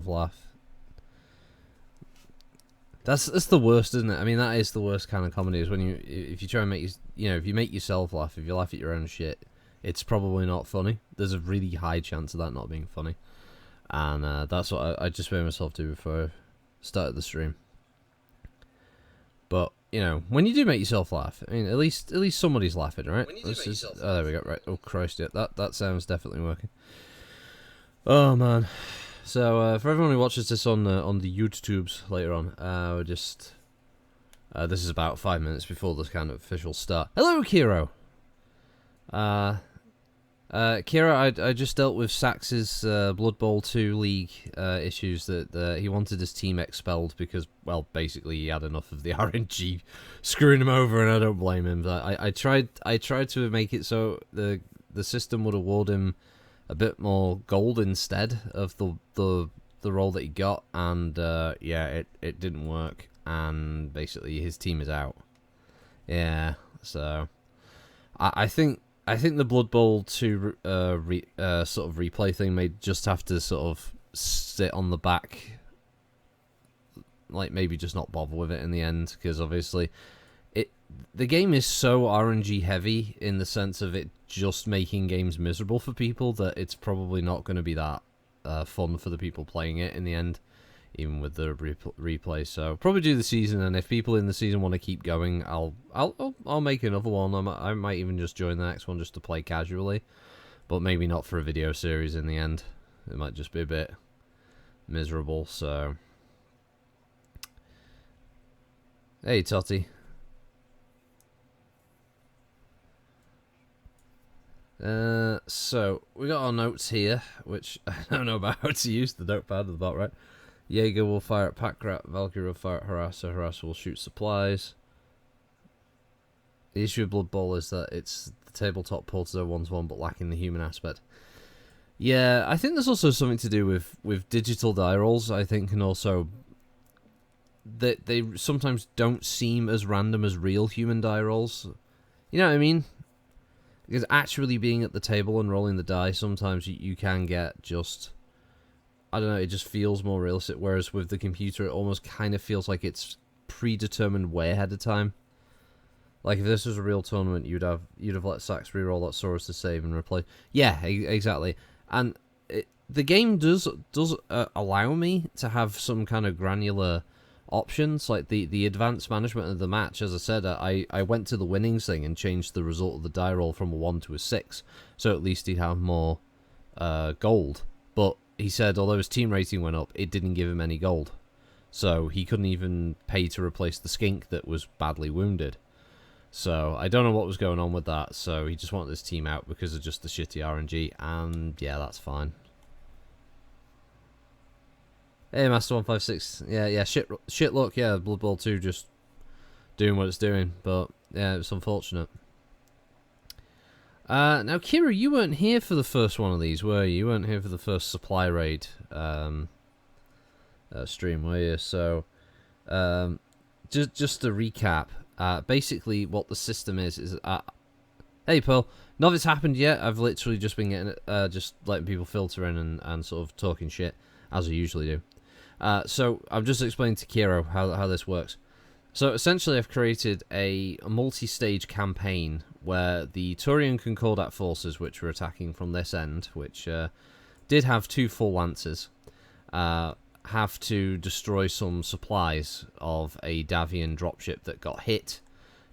laugh. That's the worst, isn't it? I mean, that is the worst kind of comedy. Is when if you try and make if you make yourself laugh, if you laugh at your own shit, it's probably not funny. There's a really high chance of that not being funny, and that's what I just made myself do before I started the stream. But when you do make yourself laugh, I mean, at least somebody's laughing, right? Oh, there we go. Right. Oh Christ, yeah, that sound's definitely working. Oh man. So for everyone who watches this on the YouTubes later on, this is about 5 minutes before this kind of official start. Hello, Kiro. Kira, I just dealt with Sax's Blood Bowl 2 League issues that he wanted his team expelled because, well, basically he had enough of the RNG screwing him over, and I don't blame him. I tried to make it so the system would award him a bit more gold instead of the role that he got, and yeah, it didn't work, and basically his team is out. Yeah, so I think the Blood Bowl 2 sort of replay thing may just have to sort of sit on the back, like maybe just not bother with it in the end, because obviously the game is so RNG heavy in the sense of it just making games miserable for people that it's probably not going to be that fun for the people playing it in the end, even with the replay. So probably do the season, and if people in the season want to keep going, I'll make another one. I might even just join the next one just to play casually, but maybe not for a video series in the end. It might just be a bit miserable. So hey Totty. So we got our notes here, which I don't know about how to use the notepad at the bottom, right? Jaeger will fire at Packrat, Valkyrie will fire at Harasser, Harasser will shoot supplies. The issue of Blood Bowl is that it's the tabletop porters are 1-to-1 but lacking the human aspect. Yeah, I think there's also something to do with digital die rolls, I think, and also that they sometimes don't seem as random as real human die rolls. You know what I mean? Because actually being at the table and rolling the die, sometimes you can get just, I don't know, it just feels more realistic, whereas with the computer it almost kind of feels like it's predetermined way ahead of time. Like if this was a real tournament, you'd have let Sax reroll that Saurus to save and replay. Yeah, exactly. And the game does allow me to have some kind of granular options, like the advanced management of the match. As I said, I went to the winnings thing and changed the result of the die roll from a 1 to a 6, so at least he'd have more gold. But he said although his team rating went up, it didn't give him any gold, so he couldn't even pay to replace the skink that was badly wounded. So I don't know what was going on with that, so he just wanted his team out because of just the shitty RNG, and yeah, that's fine. Hey, Master156. Yeah, shit luck, yeah, Blood Bowl 2 just doing what it's doing, but yeah, it's unfortunate. Now, Kira, you weren't here for the first one of these, were you? You weren't here for the first supply raid stream, were you? So, just to recap, basically what the system is hey, Pearl, none of it's happened yet. I've literally just been getting just letting people filter in and sort of talking shit, as I usually do. So I'm just explaining to Kiro how this works. So essentially I've created a multi-stage campaign where the Taurian Concordat forces, which were attacking from this end, which did have 2 full lances, have to destroy some supplies of a Davion dropship that got hit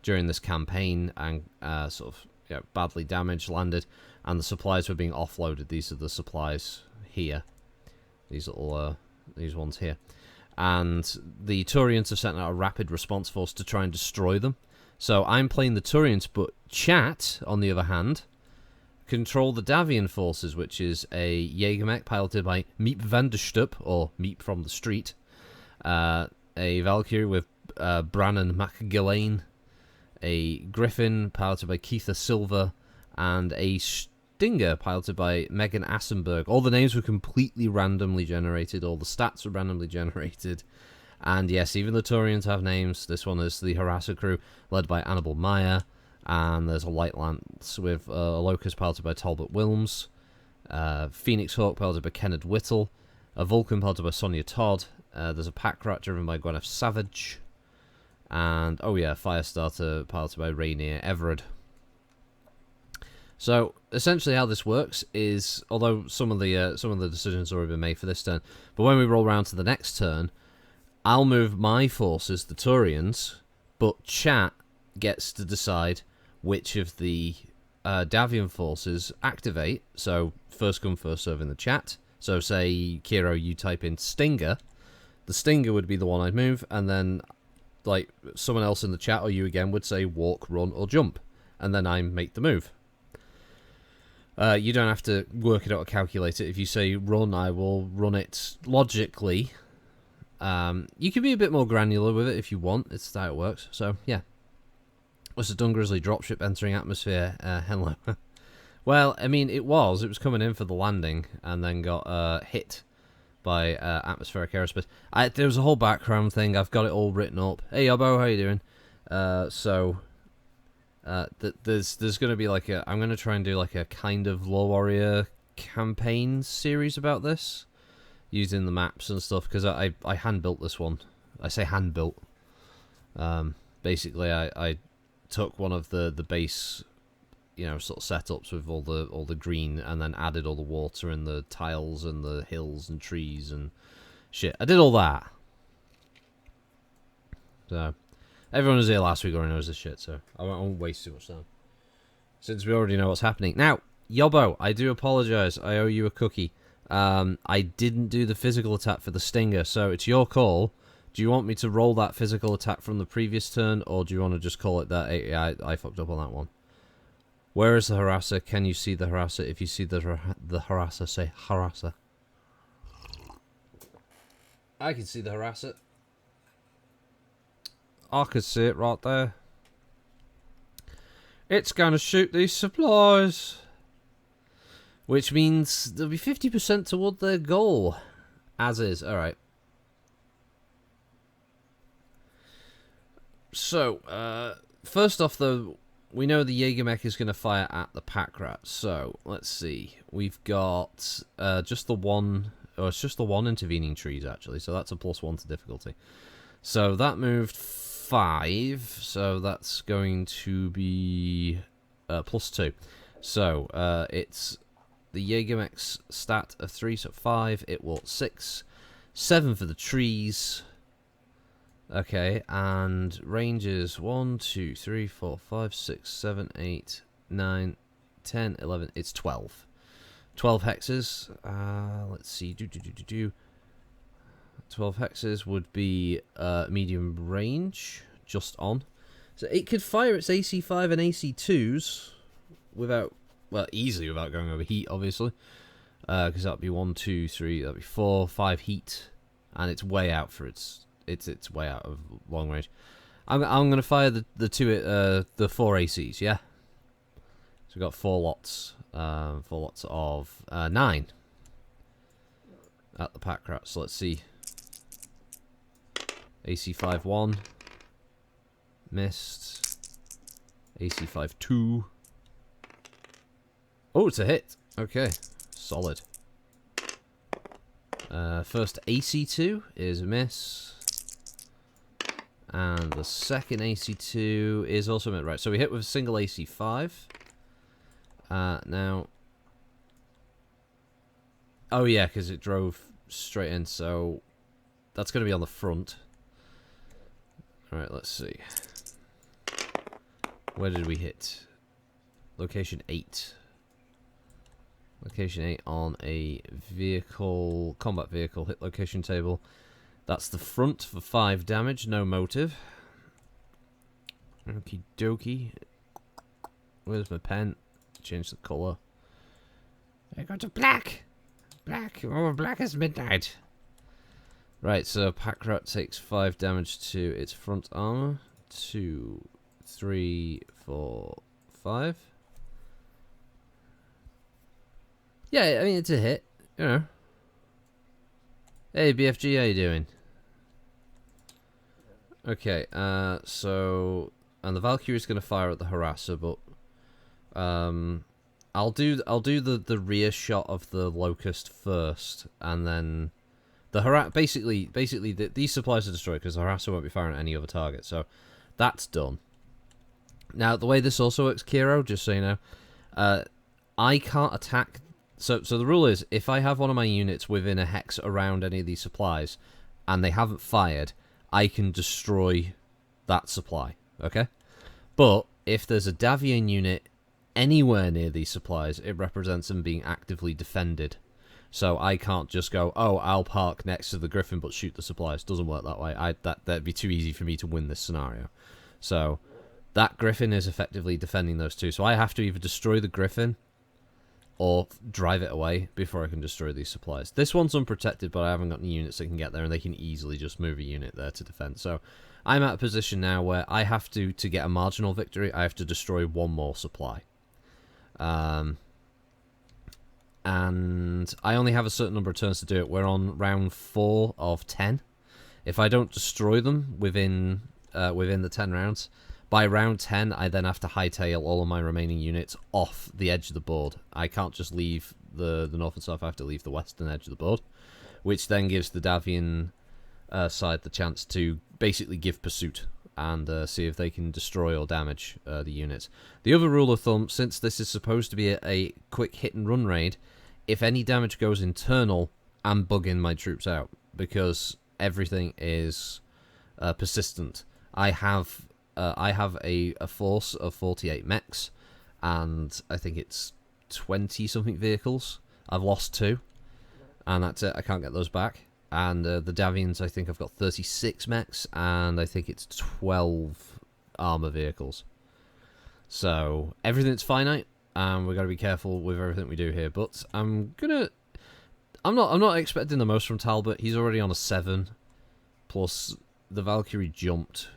during this campaign and sort of badly damaged, landed, and the supplies were being offloaded. These are the supplies here. These little these ones here. And the Taurians have sent out a rapid response force to try and destroy them. So I'm playing the Taurians, but Chat, on the other hand, control the Davion forces, which is a Jägermech piloted by Miep van der Stup, or Miep from the street, a Valkyrie with Brannan MacGillane, a Griffin piloted by Keitha Silva, and a Stinger piloted by Megan Assenberg. All the names were completely randomly generated, all the stats were randomly generated, and yes, even the Taurians have names. This one is the Harasser crew, led by Annabelle Meyer, and there's a Light Lance with Locust piloted by Talbot Wilms, Phoenix Hawk piloted by Kenneth Whittle, a Vulcan piloted by Sonia Todd. There's a pack rat driven by Gwyneth Savage. And, oh yeah, Firestarter piloted by Rainier Everard. So, essentially how this works is, although some of the decisions have already been made for this turn, but when we roll around to the next turn, I'll move my forces, the Taurians, but chat gets to decide which of the Davion forces activate. So, first come, first serve in the chat. So, say, Kiro, you type in Stinger. The Stinger would be the one I'd move, and then, like, someone else in the chat, or you again, would say walk, run, or jump. And then I make the move. You don't have to work it out or calculate it. If you say run, I will run it logically. You can be a bit more granular with it if you want. It's how it works. So, yeah. Was a Dun Grizzly dropship entering atmosphere? Hello. Well, I mean, it was coming in for the landing and then got hit by atmospheric aerospace. There was a whole background thing. I've got it all written up. Hey, Yobbo, how you doing? There's going to be like I'm going to try and do like a kind of Law Warrior campaign series about this, using the maps and stuff, because I hand built this one. I say hand built. Basically, I took one of the base, sort of setups with all the green, and then added all the water and the tiles and the hills and trees and shit. I did all that. So everyone was here last week already knows this shit, so I won't waste too much time, since we already know what's happening. Now, Yobbo, I do apologise. I owe you a cookie. I didn't do the physical attack for the Stinger, so it's your call. Do you want me to roll that physical attack from the previous turn, or do you want to just call it that? I fucked up on that one. Where is the harasser? Can you see the harasser? If you see the harasser, say harasser. I can see the harasser. I can see it right there. It's going to shoot these supplies. Which means there'll be 50% toward their goal. As is. Alright. So, first off though, we know the Jägermech is going to fire at the pack rat. So, let's see. We've got just the one... Oh, it's just the one intervening trees, actually. So that's a +1 to difficulty. So that moved 5. So that's going to be +2. So, it's... The Jägermech's stat of 3, so 5. It will 6. 7 for the trees. Okay, and ranges 1, 2, 3, 4, 5, 6, 7, 8, 9, 10, 11. It's 12. 12 hexes. Let's see. 12 hexes would be medium range, just on. So it could fire its AC5 and AC2s without... Well, easily without going over heat, obviously. Because that'd be 1, 2, 3, that'd be 4, 5 heat. And it's way out for its way out of long range. I'm gonna fire the 4 ACs, yeah? So we've got 4 lots. 4 lots of 9 at the pack rat. So let's see. AC5 1. Missed. AC5 2. Oh, it's a hit. Okay, solid. First AC2 is a miss. And the second AC2 is also a miss. Right, so we hit with a single AC5. Now... Oh yeah, because it drove straight in, so... That's going to be on the front. Alright, let's see. Where did we hit? Location 8. Location 8 on a vehicle, combat vehicle, hit location table. That's the front for 5 damage, no motive. Okie dokie. Where's my pen? Change the colour. I go to black! Black! Oh, black as midnight! Right, so pack rat takes 5 damage to its front armour. 2, 3, 4, 5. Yeah, I mean, it's a hit, you know. Hey, BFG, how you doing? Okay, so... And the Valkyrie's going to fire at the harasser, but... I'll do the rear shot of the Locust first, and then basically, these supplies are destroyed because the harasser won't be firing at any other target. So that's done. Now, the way this also works, Kiro, just so you know, I can't attack. So the rule is, if I have one of my units within a hex around any of these supplies, and they haven't fired, I can destroy that supply. Okay? But if there's a Davion unit anywhere near these supplies, it represents them being actively defended. So I can't just go, oh, I'll park next to the Griffin but shoot the supplies. Doesn't work that way. That'd be too easy for me to win this scenario. So that Griffin is effectively defending those two. So I have to either destroy the Griffin or drive it away before I can destroy these supplies. This one's unprotected, but I haven't got any units that can get there, and they can easily just move a unit there to defend. So I'm at a position now where I have to get a marginal victory, I have to destroy one more supply. And I only have a certain number of turns to do it. We're on round 4 of 10. If I don't destroy them within the 10 rounds, by round 10, I then have to hightail all of my remaining units off the edge of the board. I can't just leave the north and south, I have to leave the western edge of the board, which then gives the Davion side the chance to basically give pursuit and see if they can destroy or damage the units. The other rule of thumb, since this is supposed to be a quick hit-and-run raid, if any damage goes internal, I'm bugging my troops out, because everything is persistent. I have a force of 48 mechs, and I think it's 20-something vehicles. I've lost 2, and that's it. I can't get those back. And the Davions, I think I've got 36 mechs, and I think it's 12 armor vehicles. So everything's finite, and we've got to be careful with everything we do here. But I'm not expecting the most from Talbot. He's already on a 7, plus the Valkyrie jumped.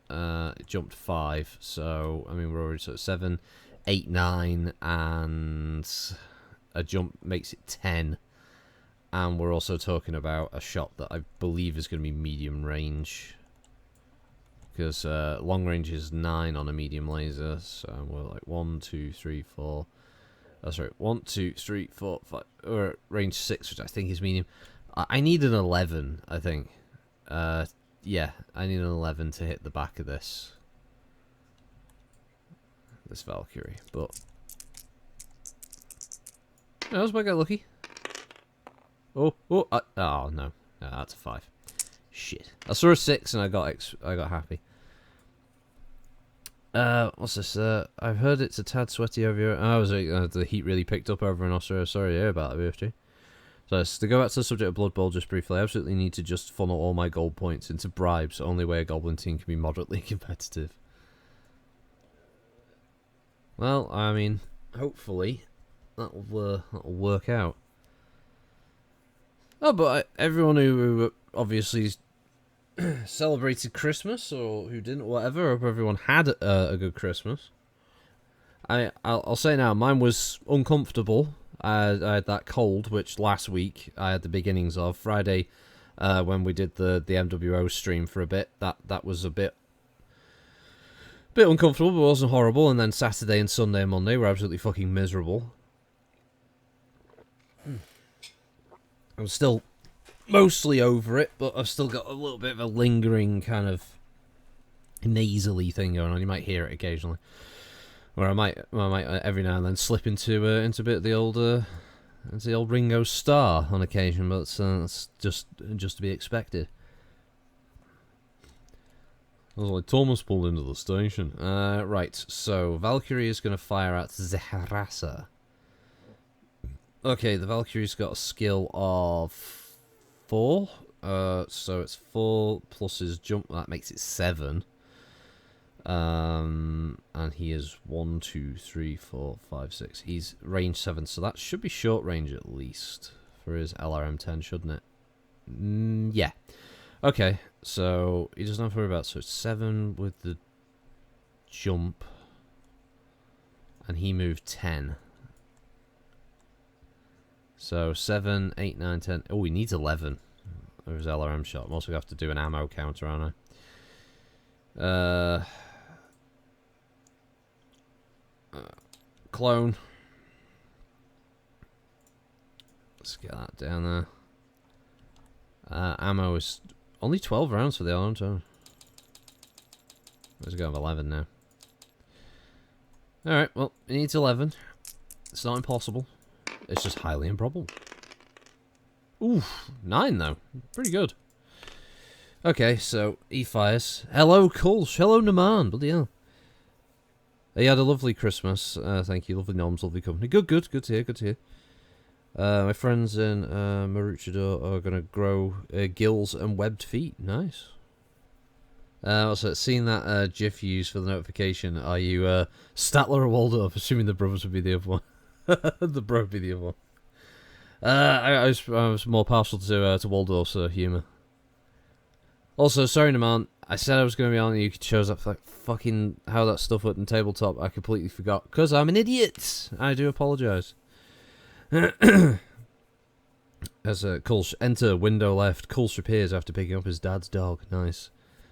It jumped 5, so I mean we're already sort of 7, 8, 9, and a jump makes it 10. And we're also talking about a shot that I believe is going to be medium range, because long range is 9 on a medium laser. So we're like 1, 2, 3, 4. Oh, sorry, 1, 2, 3, 4, 5. Or range 6, which I think is medium. I need an 11, I think. Yeah, I need an 11 to hit the back of this Valkyrie, but I was might get lucky. Oh no, that's a 5. Shit, I saw a 6 and I got happy. What's this? I've heard it's a tad sweaty over here. Oh, the heat really picked up over in Australia. Sorry to hear about that, BFG. So to go back to the subject of Blood Bowl just briefly, I absolutely need to just funnel all my gold points into bribes. Only way a Goblin team can be moderately competitive. Well, I mean, hopefully that'll work out. Oh, but everyone who obviously celebrated Christmas, or who didn't, whatever, I hope everyone had a good Christmas. I'll say now, mine was uncomfortable. I had that cold, which last week I had the beginnings of. Friday, when we did the MWO stream for a bit, that was a bit uncomfortable, but it wasn't horrible. And then Saturday and Sunday and Monday were absolutely fucking miserable. I'm still mostly over it, but I've still got a little bit of a lingering kind of nasally thing going on. You might hear it occasionally. Where I might every now and then slip into a bit of the old Ringo Starr on occasion, but it's just to be expected. I was like, Thomas pulled into the station. Right, so Valkyrie is going to fire at Zehrasa. Okay, the Valkyrie's got a skill of 4. So it's 4 plus his jump. That makes it 7. And he is 1, 2, 3, 4, 5, 6. He's range 7, so that should be short range at least for his LRM-10, shouldn't it? Yeah. Okay, so he doesn't have to worry about. So it's 7 with the jump, and he moved 10. So 7, 8, 9, 10. Oh, he needs 11 with his LRM shot. I'm also going to have to do an ammo counter, aren't I? Clone. Let's get that down there. Ammo is only 12 rounds for the arms. Oh. Let's go with 11 now. Alright, well, it needs 11. It's not impossible. It's just highly improbable. Oof, 9 though. Pretty good. Okay, so he fires. Hello, Kulsh. Hello, Naman. Bloody hell. He had a lovely Christmas. Thank you. Lovely noms, lovely company. Good, good. Good to hear, good to hear. My friends in Maroochydore are going to grow gills and webbed feet. Nice. Also, seeing that GIF used for the notification, are you Statler or Waldorf? Assuming the brothers would be the other one. The bro would be the other one. I was more partial to Waldorf's humour. Also, sorry, Naman. I said I was going to be on, and you chose up like fucking how that stuff went in tabletop. I completely forgot because I'm an idiot. I do apologise. As Kulsh enter window left, Kulsh appears after picking up his dad's dog. Nice.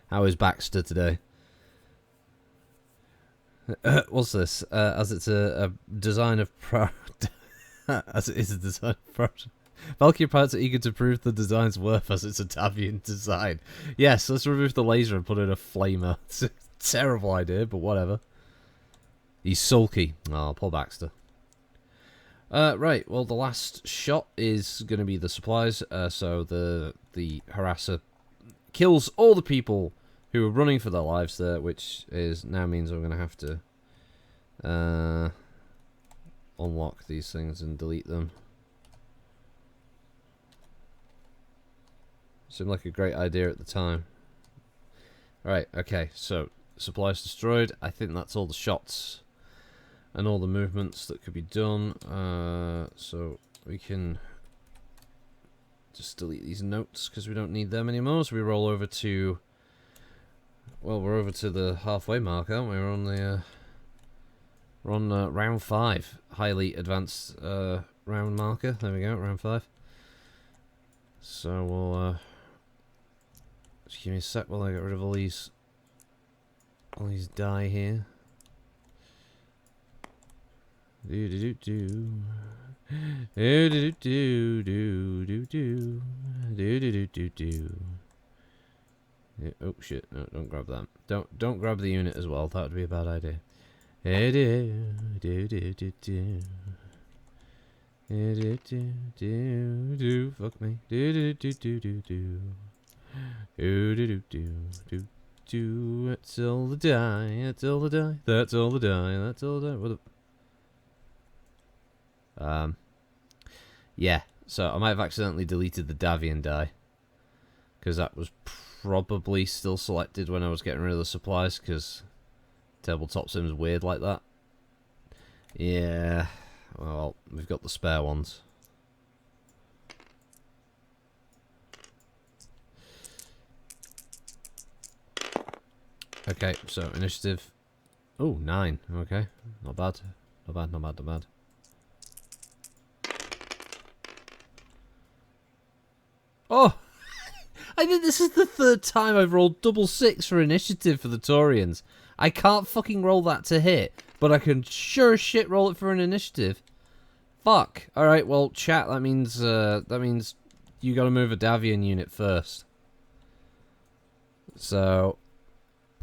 How is Baxter today? What's this? As it's a design of proud. As it is a design of proud. Valkyrie pilots are eager to prove the design's worth as it's a Davion design. Yes, let's remove the laser and put in a flamer. It's a terrible idea, but whatever. He's sulky. Oh, poor Baxter. Right, well, the last shot is going to be the supplies. So the harasser kills all the people who are running for their lives there, which is now means I'm going to have to unlock these things and delete them. Seemed like a great idea at the time. Right, okay, so supplies destroyed. I think that's all the shots and all the movements that could be done. So we can just delete these notes because we don't need them anymore. So we roll over to, well, we're over to the halfway mark, aren't we? We're on round 5, highly advanced round marker. There we go, round 5. So we'll just give me a sec while I get rid of all these die here. Do do do do do do do do do do do do do. Oh shit! No, don't grab that. Don't grab the unit as well. That would be a bad idea. Do do do do do. Do do do do. Fuck me. Do do do do do do. Do do do do do do. That's all the die. That's all the die. That's all the die. That's all the die. What the? Yeah, so I might have accidentally deleted the Davion die because that was probably still selected when I was getting rid of the supplies because tabletop sim's weird like that. Yeah, well, we've got the spare ones. Okay, so initiative. Oh, 9. Okay, not bad. Not bad, not bad, not bad. Oh! I think this is the 3rd time I've rolled double 6 for initiative for the Taurians. I can't fucking roll that to hit, but I can sure as shit roll it for an initiative. Fuck. Alright, well, chat, that means you gotta move a Davion unit first. So,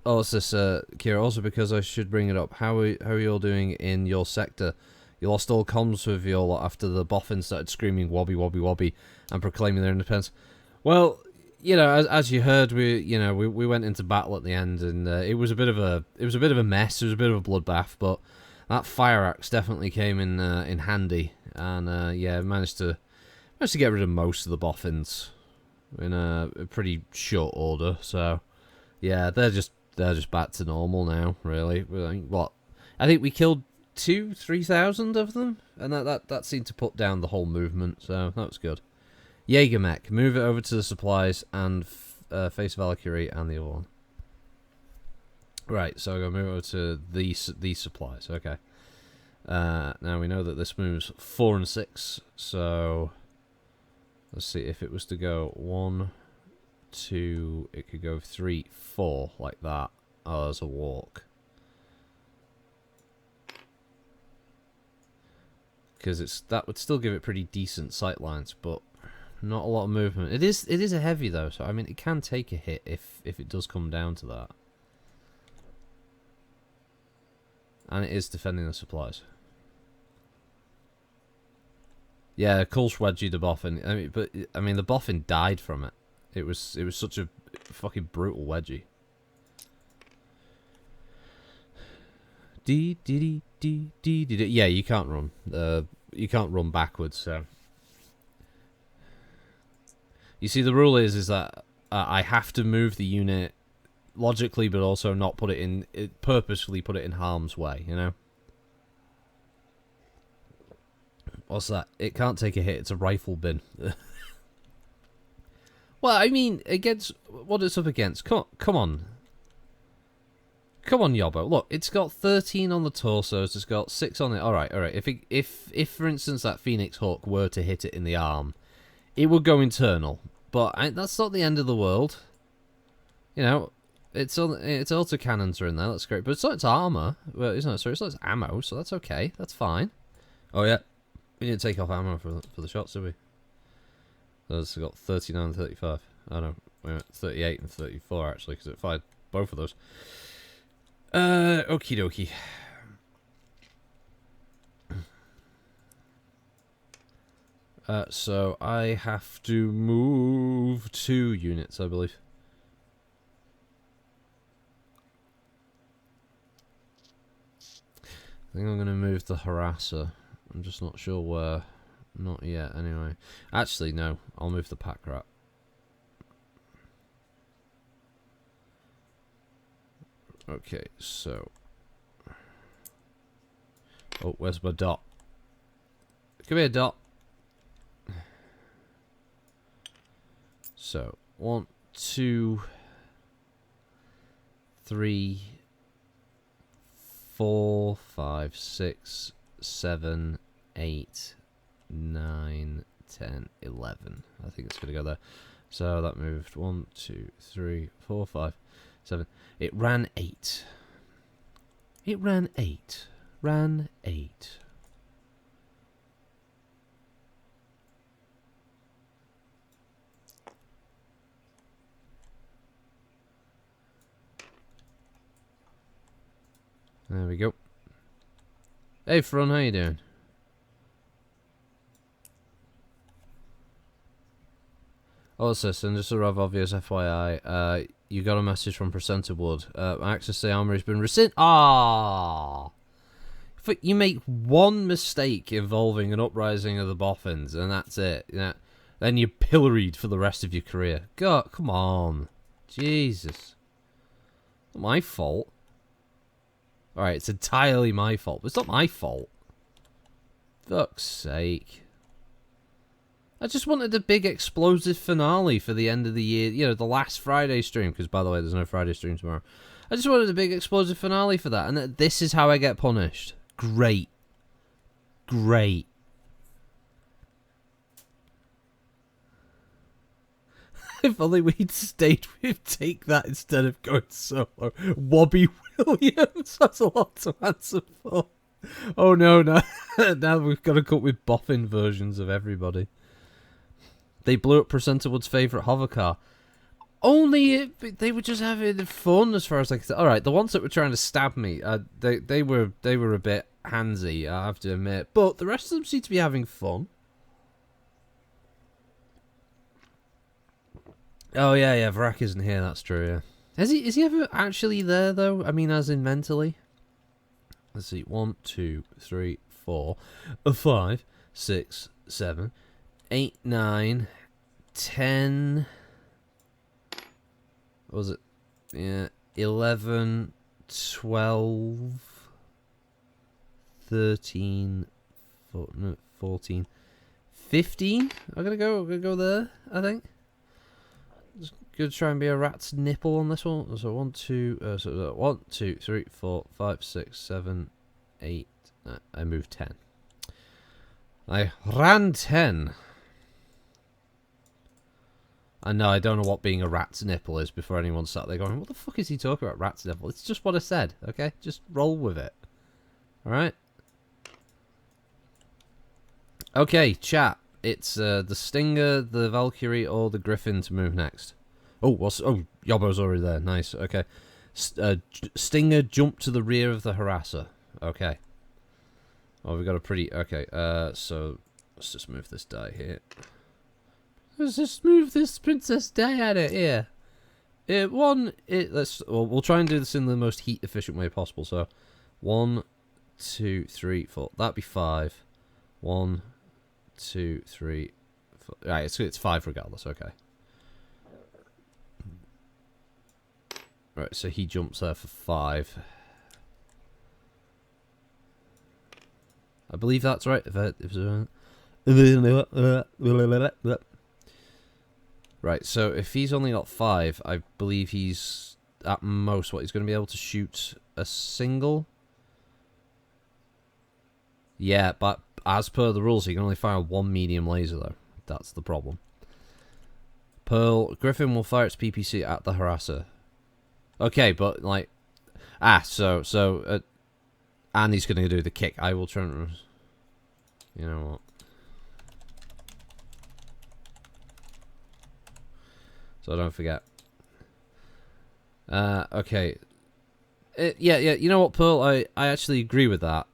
oh, it's this, Kira, also because I should bring it up, how are you all doing in your sector? You lost all comms with your lot after the boffins started screaming wobby wobby wobby and proclaiming their independence. Well, you know, as you heard, we went into battle at the end, and it was a bit of a mess. It was a bit of a bloodbath, but that fire axe definitely came in handy, and yeah, managed to get rid of most of the boffins in a pretty short order. So yeah, they're just back to normal now. Really, what? I think we killed 2,000-3,000 of them, and that seemed to put down the whole movement. So that was good. Jägermech, move it over to the supplies and face Valkyrie and the other one. Right, so I'm going to move over to these supplies. Okay. Now we know that this moves 4 and 6, so let's see if it was to go 1, 2, it could go 3, 4 like that. Oh, there's a walk. Because that would still give it pretty decent sight lines, but Not a lot of movement. It is a heavy though, so I mean it can take a hit if it does come down to that. And it is defending the supplies. Yeah, Kulsh wedgie the boffin. I mean the boffin died from it. It was such a fucking brutal wedgie. Yeah, you can't run. You can't run backwards. So you see, the rule is that I have to move the unit logically, but also not put it in. Purposefully put it in harm's way. You know. What's that? It can't take a hit. It's a rifle bin. Well, I mean, against what it's up against. Come on. Come on, Yobbo. Look, it's got 13 on the torsos. It's got 6 on it. All right. If for instance that Phoenix Hawk were to hit it in the arm, it would go internal. But that's not the end of the world. You know, it's autocannons are in there. That's great. But it's not its armor. Well, it's not. Sorry, it's not its ammo. So that's okay. That's fine. Oh yeah, we didn't take off ammo for the shots, did we? So it's got 39 and 35. Oh no, wait a minute, 38 and 34 actually, because it fired both of those. Okie dokie. So I have to move 2 units, I believe. I think I'm going to move the harasser. I'm just not sure where. Not yet, anyway. Actually, no. I'll move the pack rat. Okay, so... Oh, where's my dot? Come here, dot. So, 1, 2, 3, 4, 5, 6, 7, 8, 9, 10, 11. I think it's going to go there. So that moved 1, 2, 3, 4, 5, 7. It ran 8. It ran 8. Ran 8. There we go. Hey, Fron, how you doing? Also, and just a rather obvious FYI, you got a message from Presenter Wood. Access to the armory has been rescinded. Ah, you make one mistake involving an uprising of the boffins, and that's it. Yeah, then you're pilloried for the rest of your career. God, come on, Jesus, not my fault. All right, it's entirely my fault, but it's not my fault. Fuck's sake. I just wanted a big explosive finale for the end of the year. You know, the last Friday stream, because, by the way, there's no Friday stream tomorrow. I just wanted a big explosive finale for that, and this is how I get punished. Great. Great. If only we'd stayed with Take That instead of going solo. Wobby Williams. That's a lot to answer for. Oh no, no. Now we've got to come up with boffin versions of everybody. They blew up Presenter Wood's favourite hover car. Only they were just having fun, as far as I can say. All right, the ones that were trying to stab me, they were a bit handsy, I have to admit. But the rest of them seem to be having fun. Oh yeah, Vrak isn't here. That's true. Yeah, is he ever actually there though? I mean, as in mentally. Let's see. 1, 2, 3, 4, 5, 6, 7, 8, 9, 10. What was it? Yeah, 11, 12, 13, 14, 15. I'm gonna go there, I think. Just gonna try and be a rat's nipple on this one. So 1, 2, 1, 2, 3, 4, 5, 6, 7, 8. I moved 10. I ran 10. I know, I don't know what being a rat's nipple is before anyone sat there going, what the fuck is he talking about, rat's nipple? It's just what I said, okay? Just roll with it. Alright? Okay, chat. It's the Stinger, the Valkyrie, or the Griffin to move next. Oh, Yobbo's already there. Nice. Okay. Stinger, jump to the rear of the Harasser. Okay. Oh, we've got a pretty... Okay, so... Let's just move this die here. Let's just move this Princess Diana here. We'll try and do this in the most heat-efficient way possible. So, 1, 2, 3, 4. That'd be 5. 1, 2, 3, 4. Right, it's 5 regardless. Okay. Right, so he jumps there for 5. I believe that's right. Right, so if he's only got 5, I believe he's at most he's going to be able to shoot a single. Yeah, but as per the rules, he can only fire 1 medium laser though. That's the problem. Griffin will fire its PPC at the Harasser. Okay, but like, and he's going to do the kick. I will try and, you know what? So I don't forget. Okay. Yeah, you know what, Pearl? I actually agree with that.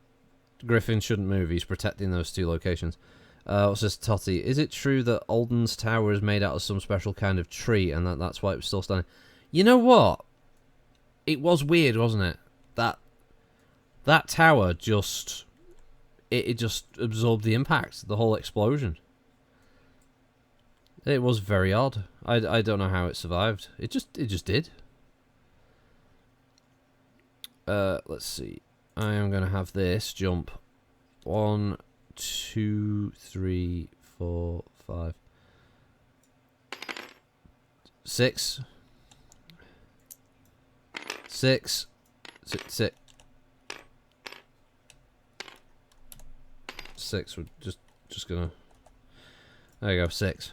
Griffin shouldn't move. He's protecting those 2 locations. What's this, Totty? Is it true that Alden's tower is made out of some special kind of tree and that's why it was still standing? You know what? It was weird, wasn't it? That tower just... It just absorbed the impact, the whole explosion. It was very odd. I don't know how it survived. It just did. Let's see. I am gonna have this jump. 1, 2, 3, 4, 5, 6. 6. 6. 6. We're just gonna. There you go. 6.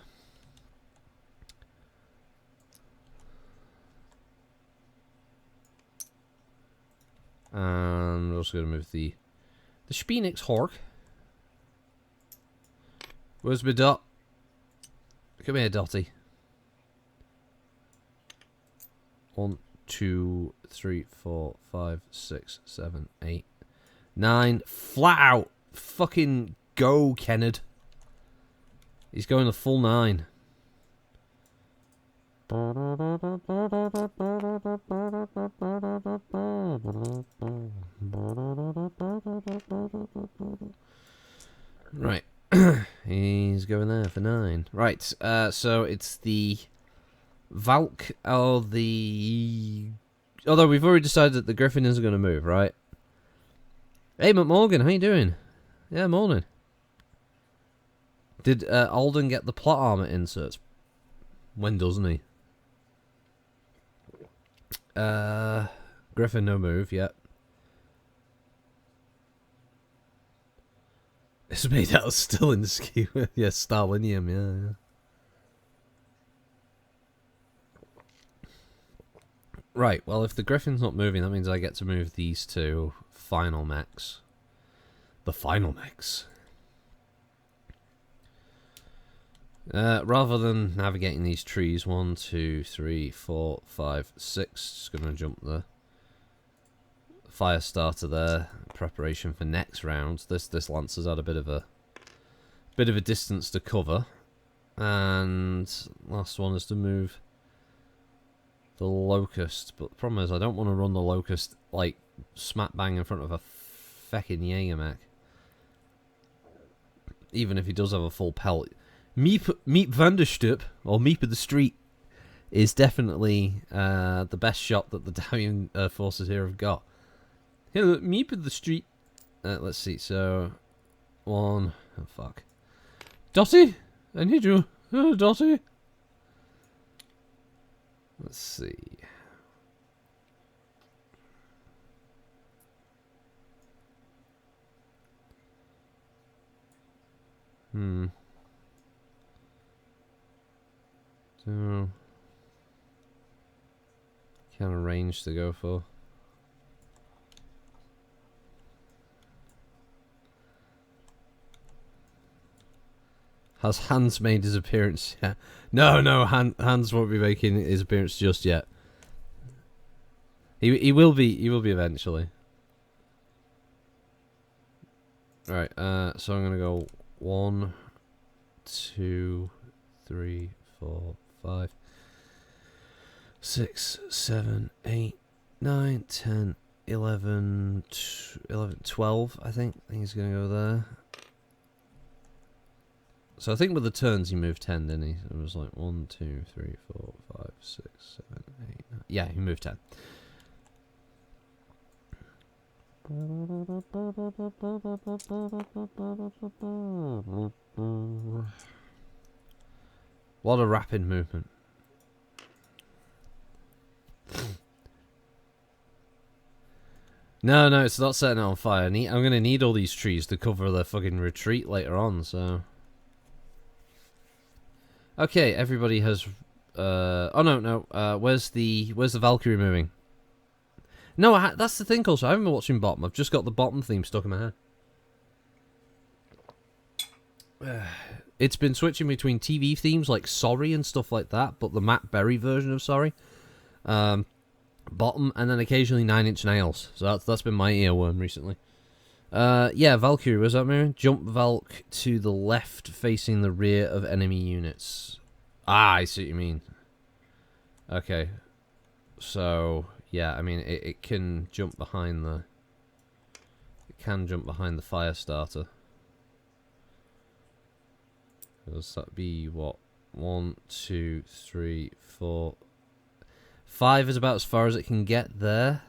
And we're also going to move the Speenix Hork. Where's my dot? Come here, Dotty. 1, 2, 3, 4, 5, 6, 7, 8, 9. Flat out. Fucking go, Kennard. He's going the full 9. Right. He's going there for 9. Right, so it's the Valk or the... Although we've already decided that the Griffin isn't going to move, right? Hey, McMorgan, how you doing? Yeah, morning. Did Alden get the plot armor inserts? When doesn't he? Griffin, no move yet. It's made out of still in the skewer. Yeah, Starlinium, yeah. Right, well, if the Griffin's not moving, that means I get to move these 2 final mechs. The final mechs. Rather than navigating these trees, 1, 2, 3, 4, 5, 6. Just gonna jump the fire starter there. Preparation for next round. This Lancer's had a bit of a distance to cover, and last one is to move the Locust. But the problem is, I don't want to run the Locust like smack bang in front of a feckin' Jaeger mech. Even if he does have a full pelt. Meep Vanderstoep, or Meep of the Street, is definitely the best shot that the Davion forces here have got. Hey, look, Meep of the Street. Let's see, so... 1... Oh, fuck. Dotty? I need you. Dotty? Let's see. So, kind of range to go for. Has Hans made his appearance yet? No, Hans won't be making his appearance just yet. He will be eventually. Right, so I'm gonna go 1, 2, 3, 4, 5, 6, 7, 8, 9, 10, 11, 12, I think he's gonna go there. So I think with the turns he moved 10, didn't he? It was like 1, 2, 3, 4, 5, 6, 7, 8, 9. Yeah, he moved 10. What a rapid movement. No, it's not setting it on fire. I'm gonna need all these trees to cover the fucking retreat later on, so... Okay, everybody has... oh no, where's the Valkyrie moving? No, that's the thing also, I haven't been watching Bottom. I've just got the Bottom theme stuck in my head. It's been switching between TV themes like Sorry and stuff like that, but the Matt Berry version of Sorry. Bottom, and then occasionally 9 Inch Nails. So that's been my earworm recently. Yeah, Valkyrie, where's that moving? Jump Valk to the left facing the rear of enemy units. Ah, I see what you mean. Okay. So... yeah, I mean, it can jump behind the... it can jump behind the fire starter. Does that be, what? 1, 2, 3, 4... 5 is about as far as it can get there.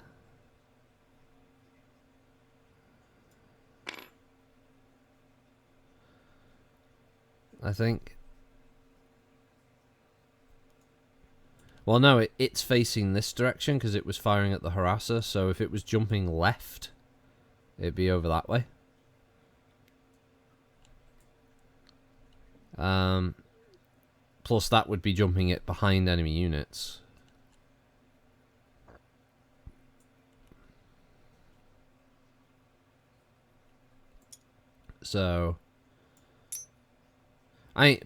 I think. Well, no, it's facing this direction because it was firing at the harasser, so if it was jumping left, it'd be over that way. Plus that would be jumping it behind enemy units. So...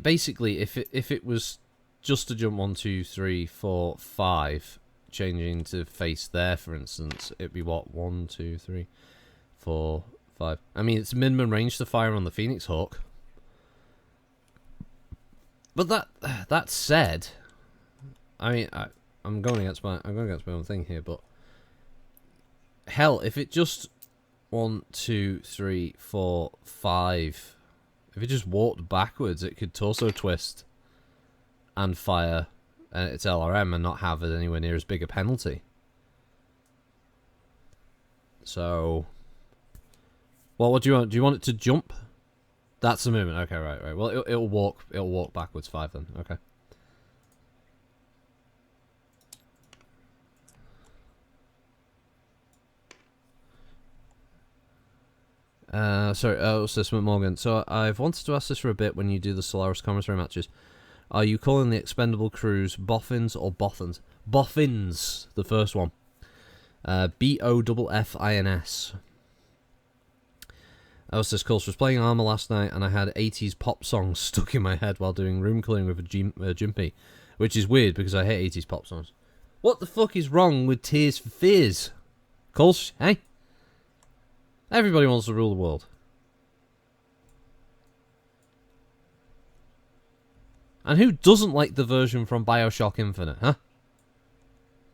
basically, if it was... just to jump 1, 2, 3, 4, 5, changing to face there, for instance, it'd be what? 1, 2, 3, 4, 5. I mean, it's minimum range to fire on the Phoenix Hawk. But that said, I mean, I'm going against my own thing here, but hell, if it just 1, 2, 3, 4, 5, if it just walked backwards, it could torso twist and fire its LRM and not have it anywhere near as big a penalty. So, well, what do you want? Do you want it to jump? That's the movement. Okay, right. Well, it'll walk backwards 5 then. Okay. Sorry, what's this, Morgan? So I've wanted to ask this for a bit when you do the Solaris commentary matches. Are you calling the expendable crews Boffins or Bothans? Boffins, the first one. Boffins. This Course was playing Armour last night and I had 80s pop songs stuck in my head while doing room clearing with a Jimpy. Which is weird because I hate 80s pop songs. What the fuck is wrong with Tears for Fears? Course, hey? Everybody wants to rule the world. And who doesn't like the version from BioShock Infinite, huh?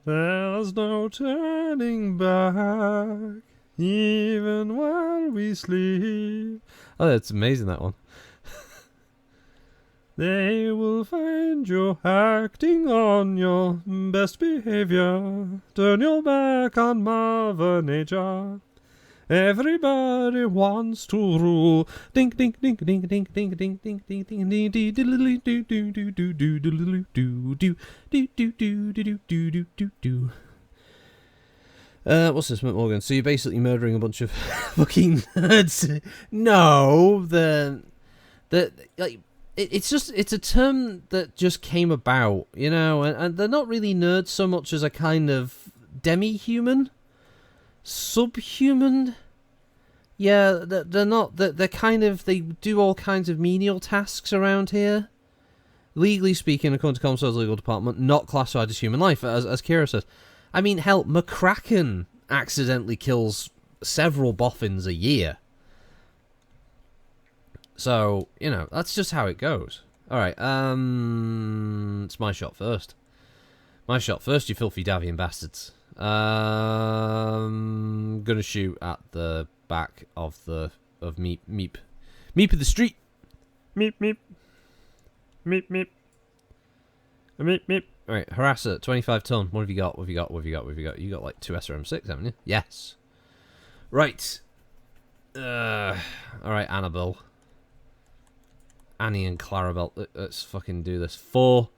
There's no turning back, even while we sleep. Oh, that's amazing, that one. They will find you acting on your best behavior. Turn your back on Mother Nature. Everybody wants to rule. Ding ding ding ding ding ding ding ding ding ding ding ding do do do do do do do do do do do do do do do do. What's this, Morgan? So you're basically murdering a bunch of fucking nerds? No, like it's a term that just came about, you know, and they're not really nerds so much as a kind of demi-human. Subhuman? Yeah, they're not. They're kind of. They do all kinds of menial tasks around here. Legally speaking, according to Comstock's legal department, not classified as human life, as Kira says. I mean, hell, McCracken accidentally kills several boffins a year. So, you know, that's just how it goes. Alright, it's my shot first. My shot first, you filthy Davion bastards. Gonna shoot at the back of Meep. Meep of the street! Meep, meep. Meep, meep. Meep, meep. Alright, harasser, 25 ton. What have you got? What have you got? What have you got? What have you got? You got like 2 SRM6, haven't you? Yes. Right. Alright, Annabelle. Annie and Clarabelle. Let's fucking do this. 4.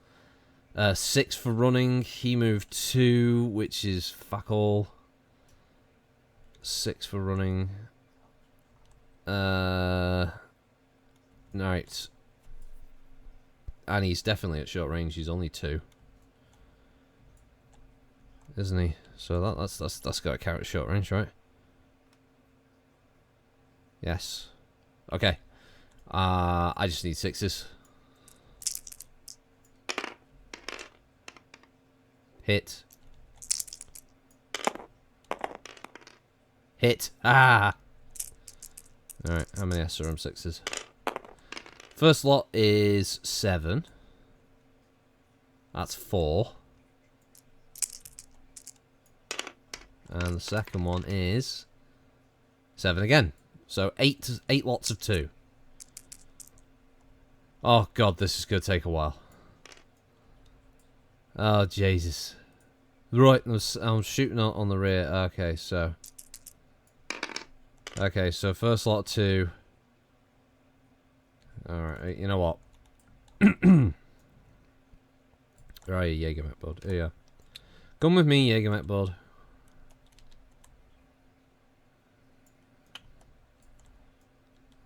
6 for running. He moved 2, which is fuck all. 6 for running. Alright. Annie's definitely at short range. He's only 2. Isn't he? So that's got to count at short range, right? Yes. Okay. I just need 6s. Hit. Hit. Ah! Alright, how many SRM 6s? First lot is 7. That's 4. And the second one is 7 again. So 8 lots of 2. Oh god, this is going to take a while. Oh Jesus. Right, I'm shooting on the rear. Okay, so first lot of 2. Alright, you know what? Where are you, Jägermech bud? Here you are. Come with me, Jägermech bud.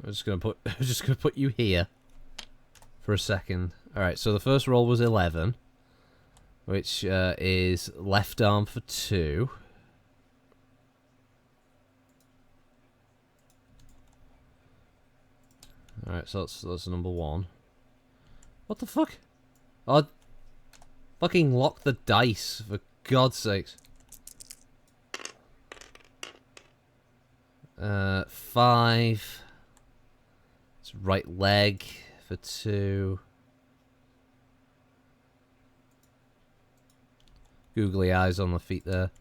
I'm just gonna put you here for a second. Alright, so the first roll was 11, which is left arm for 2. Alright, so that's number 1. What the fuck? Oh, fucking lock the dice, for God's sakes. 5. It's right leg for 2. Googly eyes on the feet there.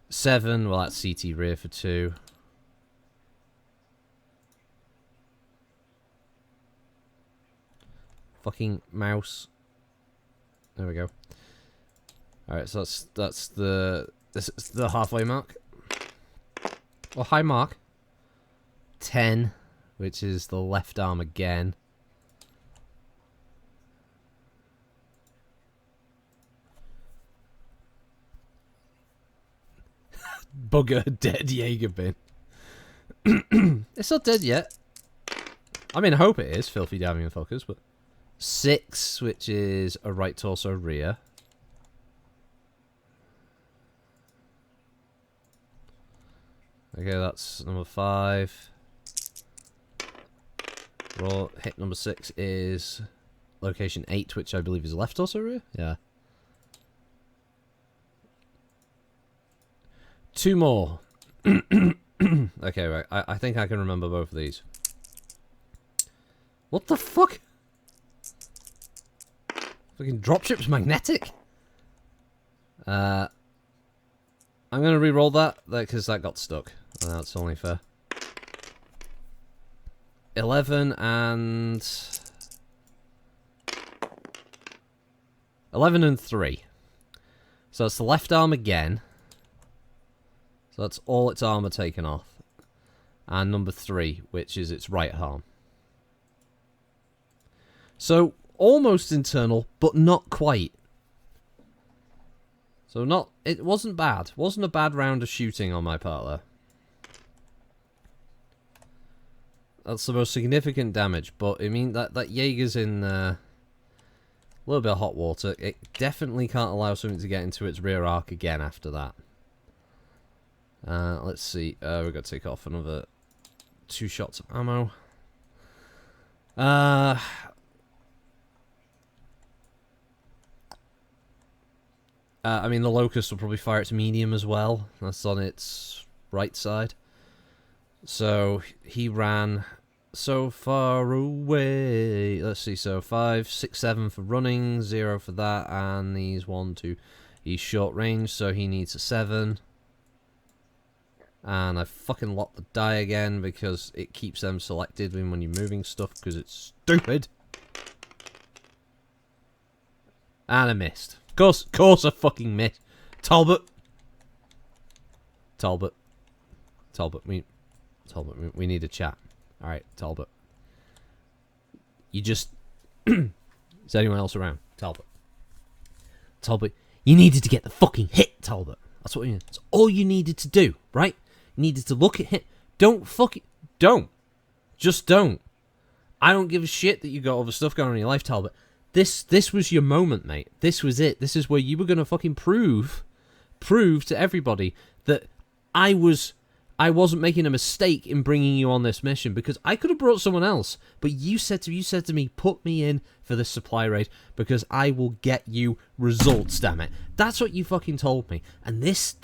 Seven, well that's CT rear for 2. Fucking mouse. There we go. Alright, so that's the halfway mark. Well, high mark. 10, which is the left arm again. Bugger, dead Jaeger bin. It's not dead yet. I mean, I hope it is, filthy Davion fuckers, but 6, which is a right torso rear. Okay, that's number 5. Roll hit number 6 is location 8, which I believe is left torso rear. Yeah. 2 more. Okay, right. I think I can remember both of these. What the fuck? Fucking dropship's magnetic. I'm gonna re-roll that because that got stuck. That's only fair. 11 and 3. So it's the left arm again. So that's all its armor taken off. And number 3, which is its right arm. So almost internal, but not quite. So it wasn't bad. Wasn't a bad round of shooting on my part there. That's the most significant damage, but I mean that Jaeger's in A little bit of hot water. It definitely can't allow something to get into its rear arc again after that. Let's see. We've got to take off another 2 shots of ammo. I mean, the Locust will probably fire its medium as well. That's on its right side. So he ran so far away. Let's see. So 5, 6, 7 for running, 0 for that, and he's 1, 2. He's short range, so he needs a 7. And I fucking locked the die again because it keeps them selected when you're moving stuff because it's stupid. And I missed. Of course I fucking missed. Talbot, we need a chat. Alright, Talbot. You just... Is anyone else around? Talbot, you needed to get the fucking hit, Talbot. That's what you need. That's all you needed to do, right? You needed to look at him. Don't. Just don't. I don't give a shit that you got all the stuff going on in your life, Talbot. This was your moment, mate. This was it. This is where you were going to fucking prove to everybody that I wasn't making a mistake in bringing you on this mission, because I could have brought someone else, but you said to me, put me in for this supply raid because I will get you results, damn it. That's what you fucking told me. And this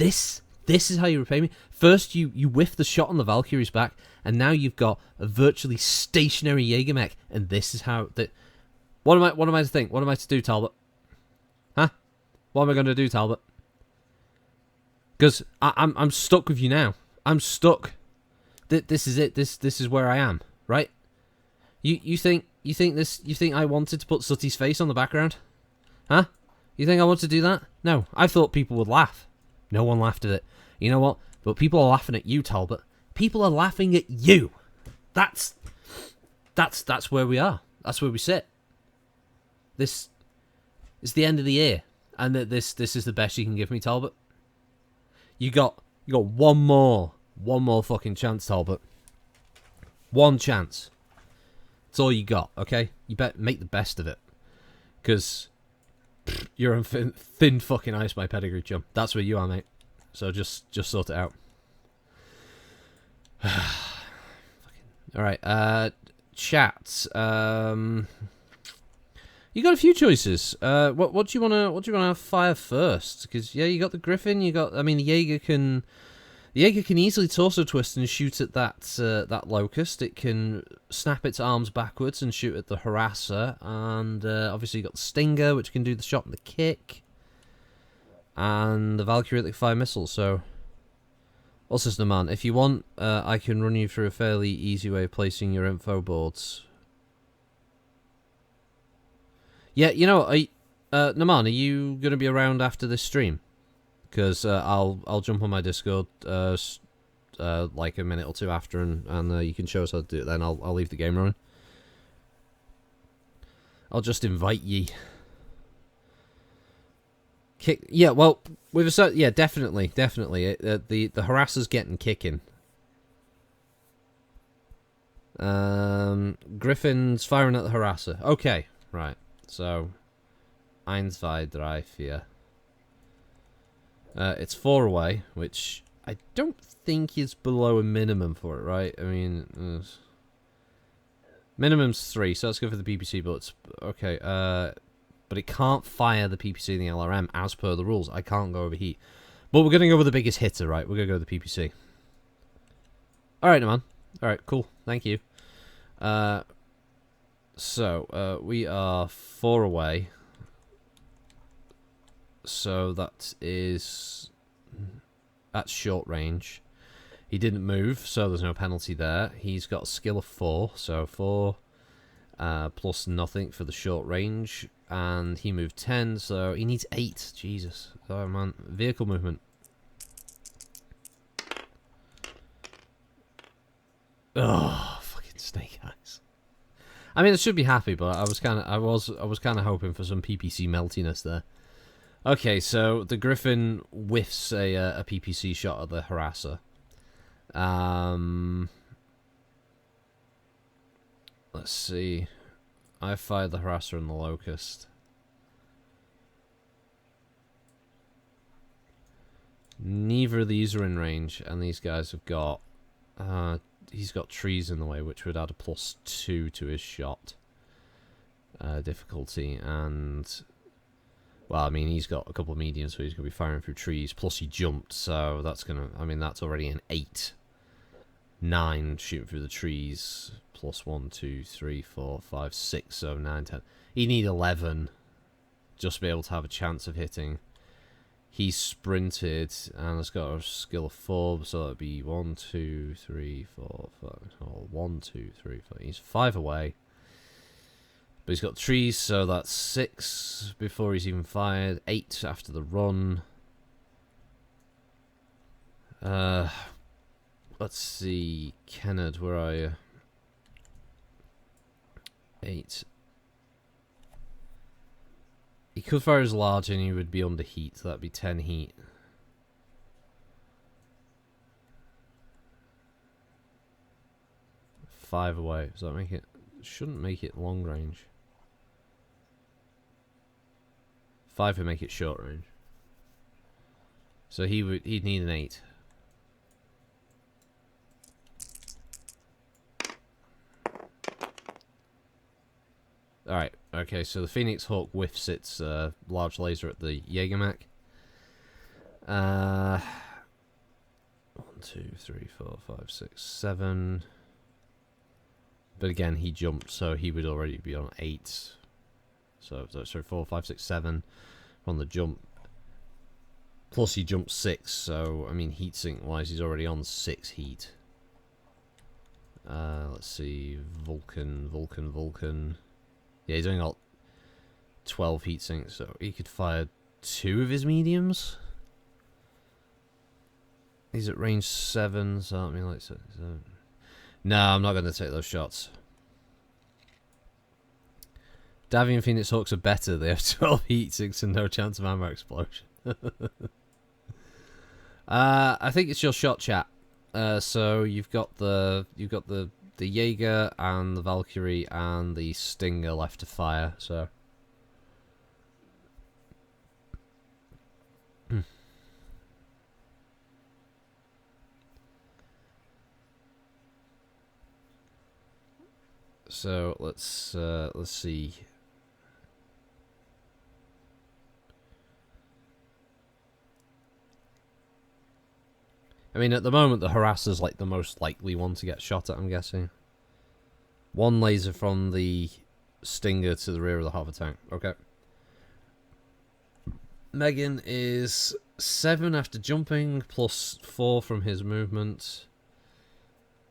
is how you repay me. First, you whiffed the shot on the Valkyrie's back, and now you've got a virtually stationary Jägermech, and this is how that. What am I to think? What am I to do, Talbot? Huh? What am I going to do, Talbot? Because I'm stuck with you now. I'm stuck. This is it. This is where I am, right? You think I wanted to put Sooty's face on the background? Huh? You think I want to do that? No. I thought people would laugh. No one laughed at it. You know what? But people are laughing at you, Talbot. People are laughing at you. That's where we are. That's where we sit. This is the end of the year, and this is the best you can give me, Talbot. You got one more fucking chance, Talbot. One chance. That's all you got, okay? You better make the best of it, because you're on thin fucking ice, my pedigree chum. That's where you are, mate. So just sort it out. All right, chat. You got a few choices. What do you wanna fire first? Because yeah, you got the Griffin. You got. I mean, the Jaeger can easily torso twist and shoot at that Locust. It can snap its arms backwards and shoot at the Harasser. And obviously you got the Stinger, which can do the shot and the kick. And the Valkyrie that can fire missiles. So, what's this, man? If you want, I can run you through a fairly easy way of placing your info boards. Yeah, you know, Naman, are you going to be around after this stream? Because I'll jump on my Discord like a minute or two after, and you can show us how to do it. Then I'll leave the game running. I'll just invite ye. Kick. Yeah, well, with a yeah, definitely. The Harasser's getting kicking. Griffin's firing at the Harasser. Okay, right. So, 1, 2, 3, 4. It's 4 away, which I don't think is below a minimum for it, right? I mean, minimum's 3, so let's go for the PPC bullets. Okay, but it can't fire the PPC and the LRM as per the rules. I can't go overheat. But we're going to go with the biggest hitter, right? We're going to go with the PPC. Alright, man. Alright, cool. Thank you. So, we are 4 away. So that's short range. He didn't move, so there's no penalty there. He's got a skill of 4, so 4 plus nothing for the short range. And he moved 10, so he needs 8. Jesus. Oh, man. Vehicle movement. Oh, fucking snake eyes. I mean, I should be happy, but I was kind of hoping for some PPC meltiness there. Okay, so the Griffin whiffs a PPC shot at the Harasser. Let's see. I fired the Harasser and the Locust. Neither of these are in range, and these guys have got... he's got trees in the way, which would add a +2 to his shot difficulty, and... Well, I mean, he's got a couple of mediums, so he's going to be firing through trees, plus he jumped, so that's going to... I mean, that's already an 8. 9 shooting through the trees, plus 1, 2, 3, 4, 5, 6, so 9, 10. He'd need 11 just to be able to have a chance of hitting. He's sprinted and has got a skill of 4, so that'd be 1, 2, 3, 4, 5. Oh, 1, 2, 3, 4. He's 5 away. But he's got trees, so that's 6 before he's even fired. 8 after the run. Let's see. Kennard, where are you? 8. He could fire as large and he would be under heat, so that'd be 10 heat. Five away. Does that make it? Shouldn't make it long range. 5 would make it short range. So he'd need an 8. Alright, okay, so the Phoenix Hawk whiffs its large laser at the Jägermech. 1, 2, 3, 4, 5, 6, 7. But again, he jumped, so he would already be on 8. So 4, 5, 6, 7 on the jump. Plus he jumped 6, so I mean heatsink wise he's already on 6 heat. Let's see, Vulcan. Yeah, he's only got 12 heat sinks, so he could fire 2 of his mediums. He's at range 7, so I mean, like, so. No, I'm not going to take those shots. Davion Phoenix Hawks are better. They have 12 heat sinks and no chance of ammo explosion. I think it's your shot, chat. So you've got the Jaeger and the Valkyrie and the Stinger left to fire, so so let's see. I mean, at the moment, the Harasser's like the most likely one to get shot at, I'm guessing. 1 laser from the Stinger to the rear of the hover tank. Okay. Megan is 7 after jumping, plus 4 from his movement.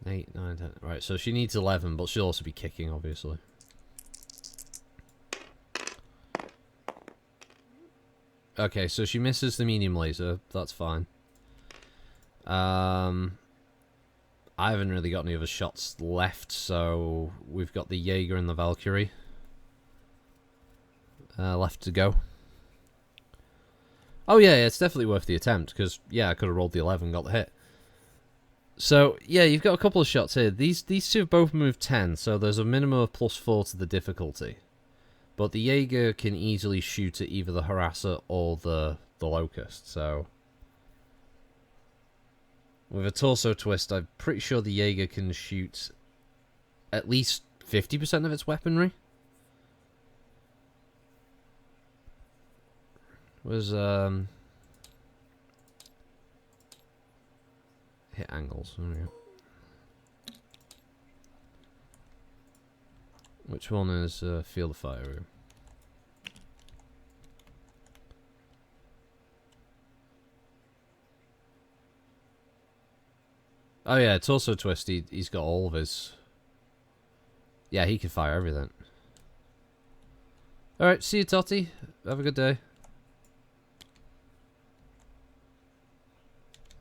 8, 9, 10. Right, so she needs 11, but she'll also be kicking, obviously. Okay, so she misses the medium laser. That's fine. I haven't really got any other shots left, so we've got the Jaeger and the Valkyrie left to go. Oh yeah, it's definitely worth the attempt, because yeah, I could have rolled the 11 and got the hit. So yeah, you've got a couple of shots here. These two have both moved 10, so there's a minimum of +4 to the difficulty. But the Jaeger can easily shoot at either the Harasser or the Locust, so... With a torso twist, I'm pretty sure the Jaeger can shoot at least 50% of its weaponry. Was hit angles. There we go. Which one is field of fire? Oh yeah, torso twist. He's got all of his. Yeah, he can fire everything. All right, see you, Totty. Have a good day.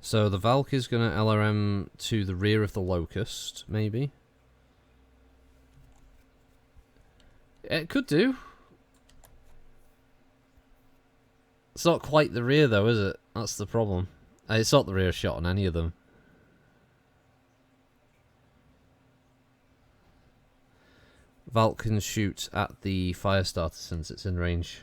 So the Valk is gonna LRM to the rear of the Locust, maybe. It could do. It's not quite the rear though, is it? That's the problem. It's not the rear shot on any of them. Valk can shoot at the fire starter since it's in range.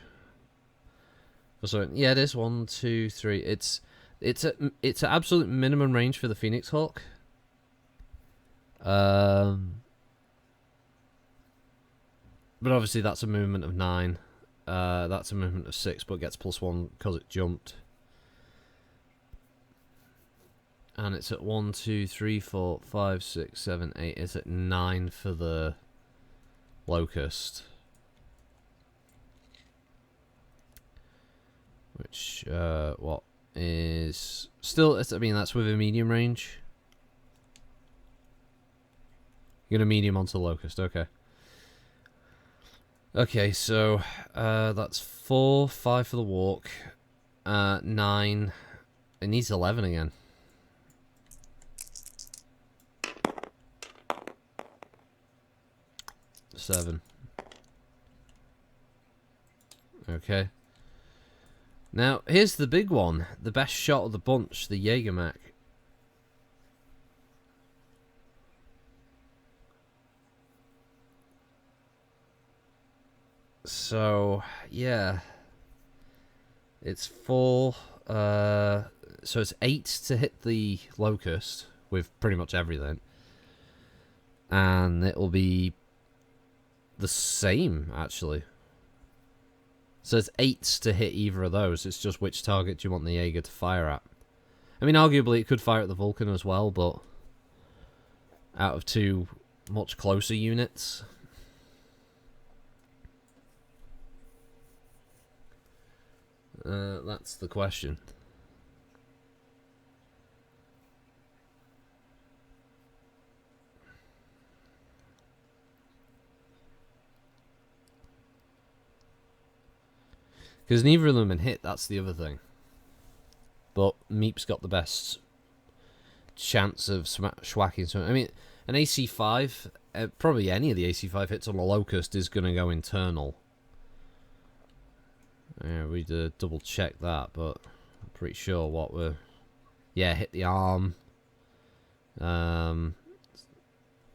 So yeah, it is 1, 2, 3. It's It's an absolute minimum range for the Phoenix Hawk. But obviously that's a movement of 9. That's a movement of 6, but gets +1 because it jumped. And it's at 1, 2, 3, 4, 5, 6, 7, 8. It's at 9 for the Locust. Which, what is still, I mean, that's with a medium range. You're gonna medium onto the Locust, okay. Okay, so that's 4, 5 for the walk, 9. It needs 11 again. Seven. Okay. Now, here's the big one. The best shot of the bunch, the Jägermach. So, yeah. It's 4. So it's 8 to hit the Locust with pretty much everything. And it'll be the same, actually. So it's 8 to hit either of those. It's just which target do you want the Jaeger to fire at. I mean, arguably it could fire at the Vulcan as well, but out of 2 much closer units. That's the question. Because neither of them can hit, that's the other thing. But Meep's got the best chance of schwacking something. I mean, an AC5, probably any of the AC5 hits on the Locust is going to go internal. Yeah, we double check that, but I'm pretty sure what we're... Yeah, hit the arm.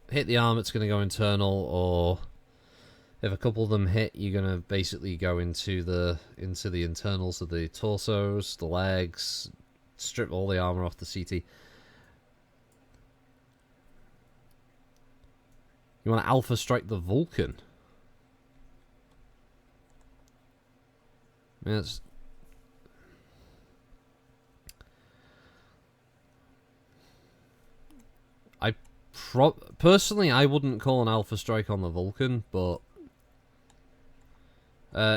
Hit the arm, it's going to go internal, or... If a couple of them hit, you're gonna basically go into the internals of the torsos, the legs, strip all the armor off the CT. You want to alpha strike the Vulcan? I mean, that's... Personally, I wouldn't call an alpha strike on the Vulcan, but...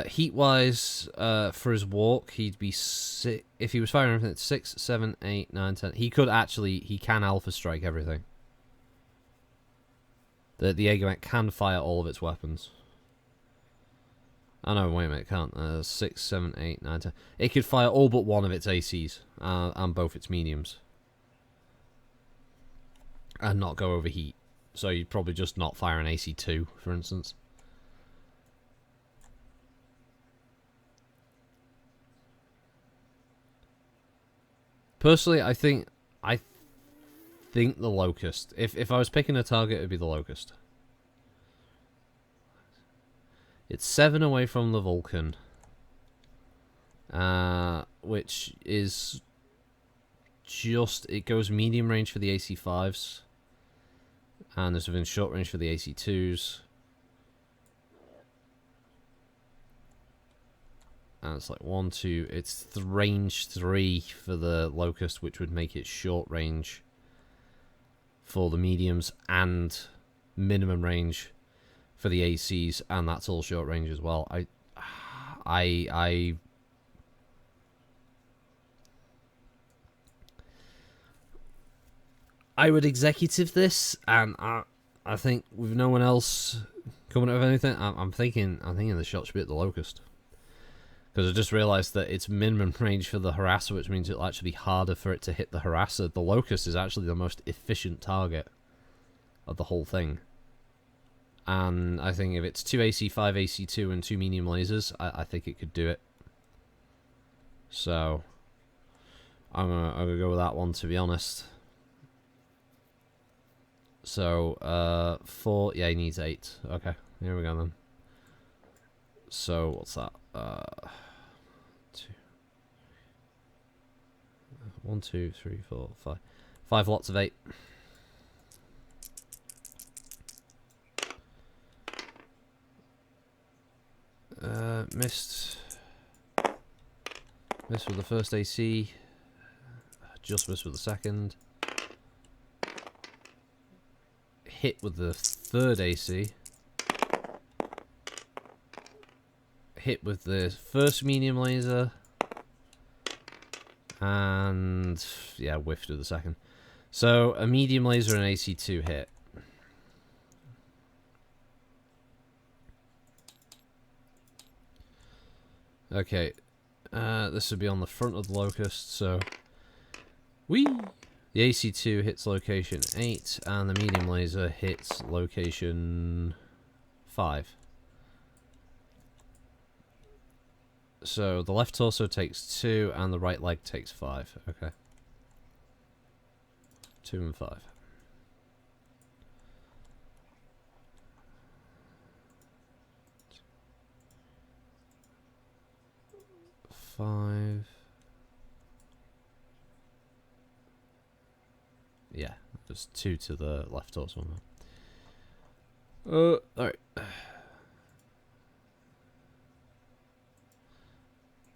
heat-wise, for his walk, he'd be if he was firing everything at 6, 7, 8, 9, 10. He can alpha strike everything. The Jägermach can fire all of its weapons. Oh no, wait a minute, it can't. 6, 7, 8, 9, 10. It could fire all but one of its ACs, and both its mediums. And not go over heat. So you'd probably just not fire an AC2, for instance. Personally, I think the Locust. If I was picking a target, it'd be the Locust. It's 7 away from the Vulcan, which is just... It goes medium range for the AC5s, and it's within short range for the AC2s. And it's like 1, 2. It's range 3 for the Locust, which would make it short range for the mediums, and minimum range for the ACs, and that's all short range as well. I would executive this, and I think with no one else coming up with anything, I'm thinking the shot should be at the Locust. Because I just realised that it's minimum range for the Harasser, which means it'll actually be harder for it to hit the Harasser. The Locust is actually the most efficient target of the whole thing. And I think if it's 2 AC, 5 AC2, and 2 medium lasers, I think it could do it. So, I'm gonna go with that one, to be honest. So, 4, yeah, he needs 8. Okay, here we go then. So, what's that? 2, 1, 2, 3, 4, 5. 5 lots of 8. Missed. Missed with the first AC. Just missed with the second. Hit with the third AC. Hit with the first medium laser. And yeah, whiffed with the second. So a medium laser and AC2 hit. Okay, this would be on the front of the locust, so whee! The AC2 hits location 8, and the medium laser hits location 5. So the left torso takes 2, and the right leg takes 5. Okay. 2 and 5. Yeah, there's 2 to the left torso. Alright.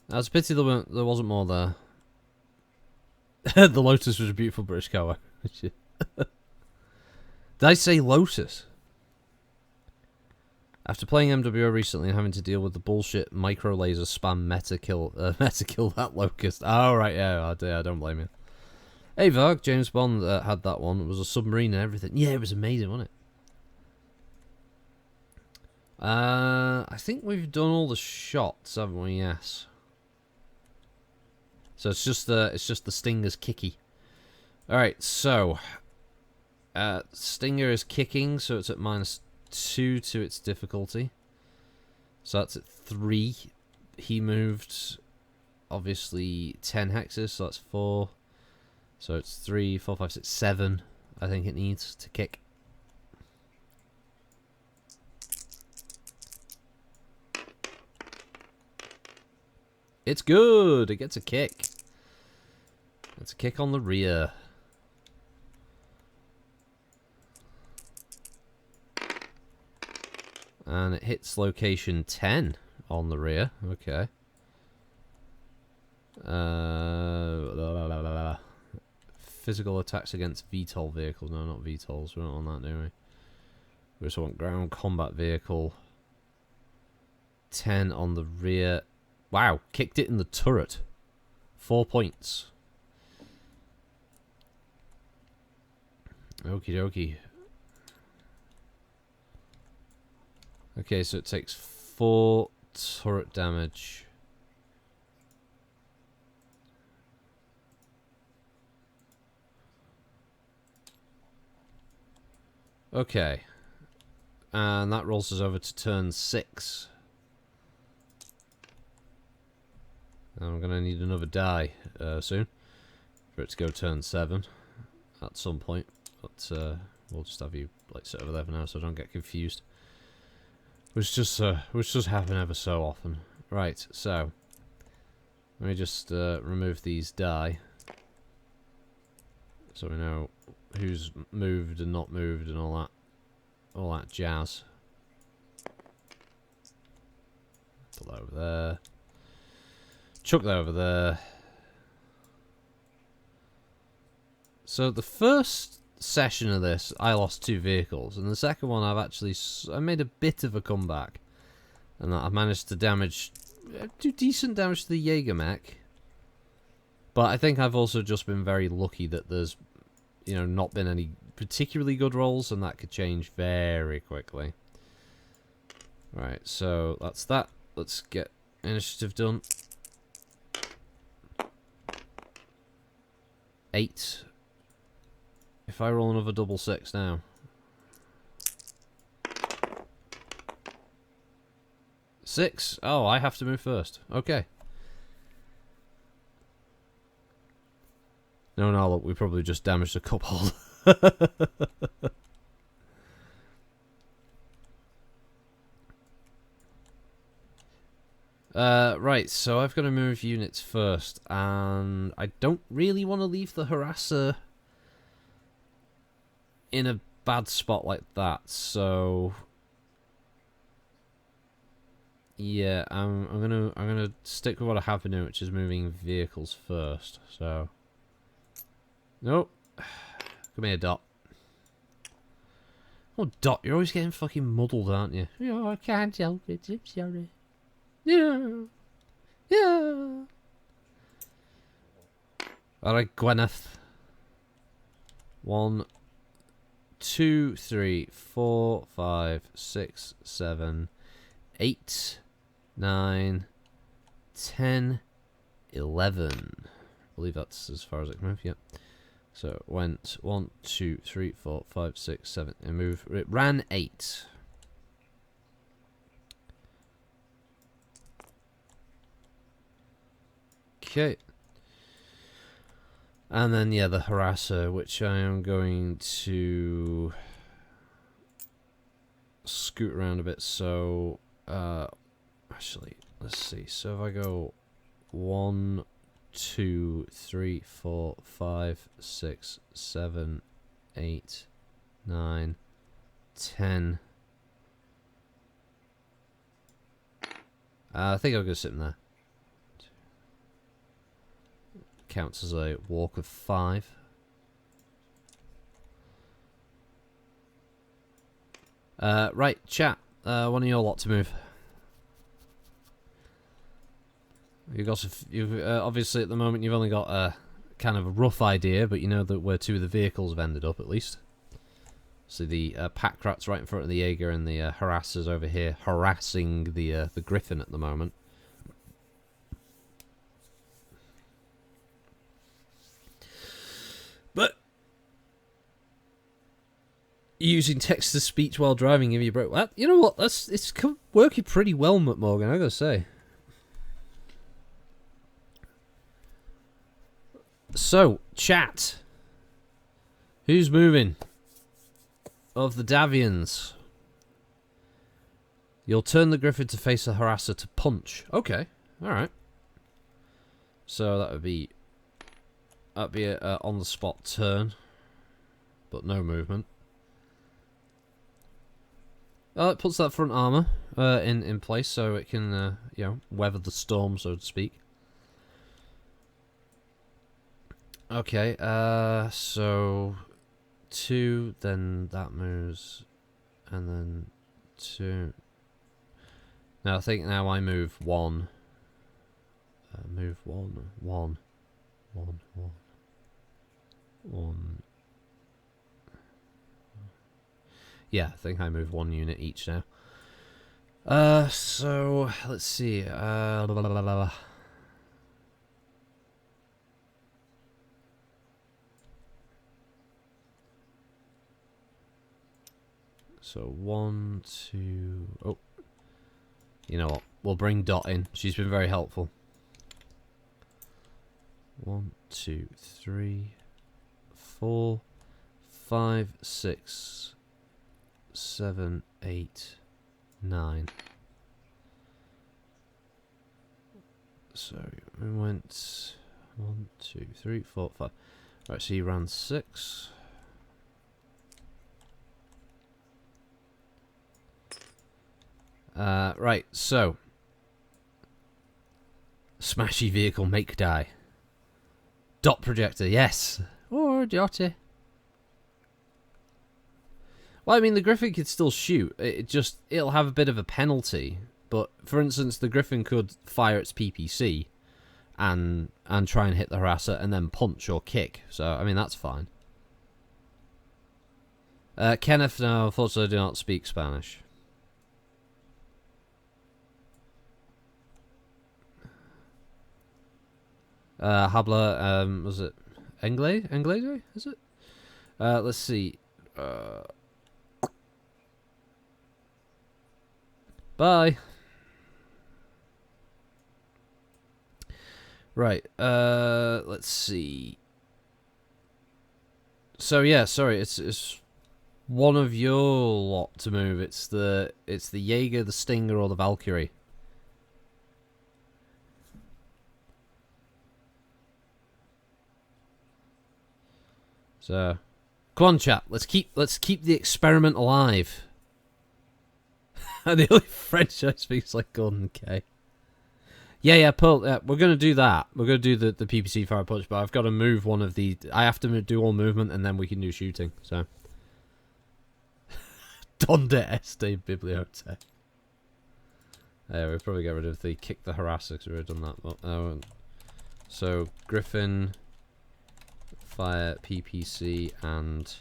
That's a pity there wasn't more there. The Lotus was a beautiful British cover. Did I say Lotus? After playing MWO recently and having to deal with the bullshit micro laser spam meta kill that locust. Oh right, yeah, I don't blame you. Hey Varg, James Bond had that one. It was a submarine and everything. Yeah, it was amazing, wasn't it? I think we've done all the shots, haven't we? Yes. So it's just the Stinger's kicky. All right, so Stinger is kicking, so it's at -2 to its difficulty. So that's at 3. He moved obviously 10 hexes, so that's 4. So it's 3, 4, 5, 6, 7. I think it needs to kick. It's good. It gets a kick. It's a kick on the rear. And it hits location 10 on the rear. Okay. Physical attacks against VTOL vehicles. No, not VTOLs. We're not on that, do we? We just want ground combat vehicle. 10 on the rear. Wow, kicked it in the turret. 4 points. Okie dokie. Okay, so it takes 4 turret damage. Okay. And that rolls us over to turn 6. I'm going to need another die soon for it to go turn 7 at some point. But we'll just have you like sit over there for now so I don't get confused. Which just happen ever so often. Right, so let me just remove these die so we know who's moved and not moved and all that jazz. Put that over there. Chuck that over there. So the first session of this, I lost 2 vehicles, and the second one I made a bit of a comeback, and that I managed to do decent damage to the Jaeger mech. But I think I've also just been very lucky that there's, you know, not been any particularly good rolls, and that could change very quickly. Right, so that's that. Let's get initiative done. 8. If I roll another double 6 now. 6? Oh, I have to move first. Okay. No, look, we probably just damaged a cup holder. Right, so I've got to move units first, and I don't really want to leave the harasser in a bad spot like that, so yeah, I'm gonna stick with what I have been doing, which is moving vehicles first. So, nope, come here, Dot. Oh, Dot, you're always getting fucking muddled, aren't you? Yeah, I can't help it. I'm sorry. Yeah, yeah. All right, Gwyneth. 1, 2, 3, 4, 5, 6, 7, 8, 9, 10, 11. I believe that's as far as I can move. Yep. So it went 1, 2, 3, 4, 5, 6, 7, and move. It ran 8. Okay. And then, yeah, the harasser, which I am going to scoot around a bit. So, actually, let's see. So if I go 1, 2, 3, 4, 5, 6, 7, 8, 9, 10. I think I'll go sit in there. Counts as a walk of 5. Right, chat. One of your lot to move. You've got. You've obviously at the moment you've only got a kind of a rough idea, but you know that where 2 of the vehicles have ended up at least. So the pack rat's right in front of the Jaeger, and the harassers over here harassing the Griffin at the moment. But using text to speech while driving, if you broke that, you know what? It's working pretty well, McMorgan. I gotta say. So, chat. Who's moving? Of the Davions. You'll turn the Griffin to face the harasser to punch. Okay, alright. So that would be... That'd be a on-the-spot turn. But no movement. It puts that front armor in place so it can, you know, weather the storm, so to speak. Okay, so 2, then that moves, and then 2. Now I think now I move 1. Move 1, 1, 1, 1, 1. Yeah, I think I move 1 unit each now. So let's see. So 1, 2. Oh, you know what? We'll bring Dot in. She's been very helpful. 1, 2, 3, 4, 5, 6, 7, 8, 9. So we went 1, 2, 3, 4, 5. Right, so you ran 6. Right, so smashy vehicle make die. Dot projector, yes. Or Dotty. Well, I mean, the Griffin could still shoot. It'll have a bit of a penalty. But for instance, the Griffin could fire its PPC and try and hit the harasser and then punch or kick. So I mean, that's fine. Kenneth, no, unfortunately, I do not speak Spanish. Habla, was it Inglés? Is it? Let's see. Bye. Right, let's see. So yeah, sorry, it's one of your lot to move. It's the Jaeger, the Stinger, or the Valkyrie. So, come on, chat. Let's keep the experiment alive. And the only French I speak is like Gordon K. Yeah, Pearl. We're gonna do that. We're gonna do the PPC fire punch, but I've got to move one of the. I have to do all movement, and then we can do shooting. So, Donde este biblioteca? Yeah, we'll probably get rid of the kick the harasser because we've already done that. But, so Griffin, fire PPC, and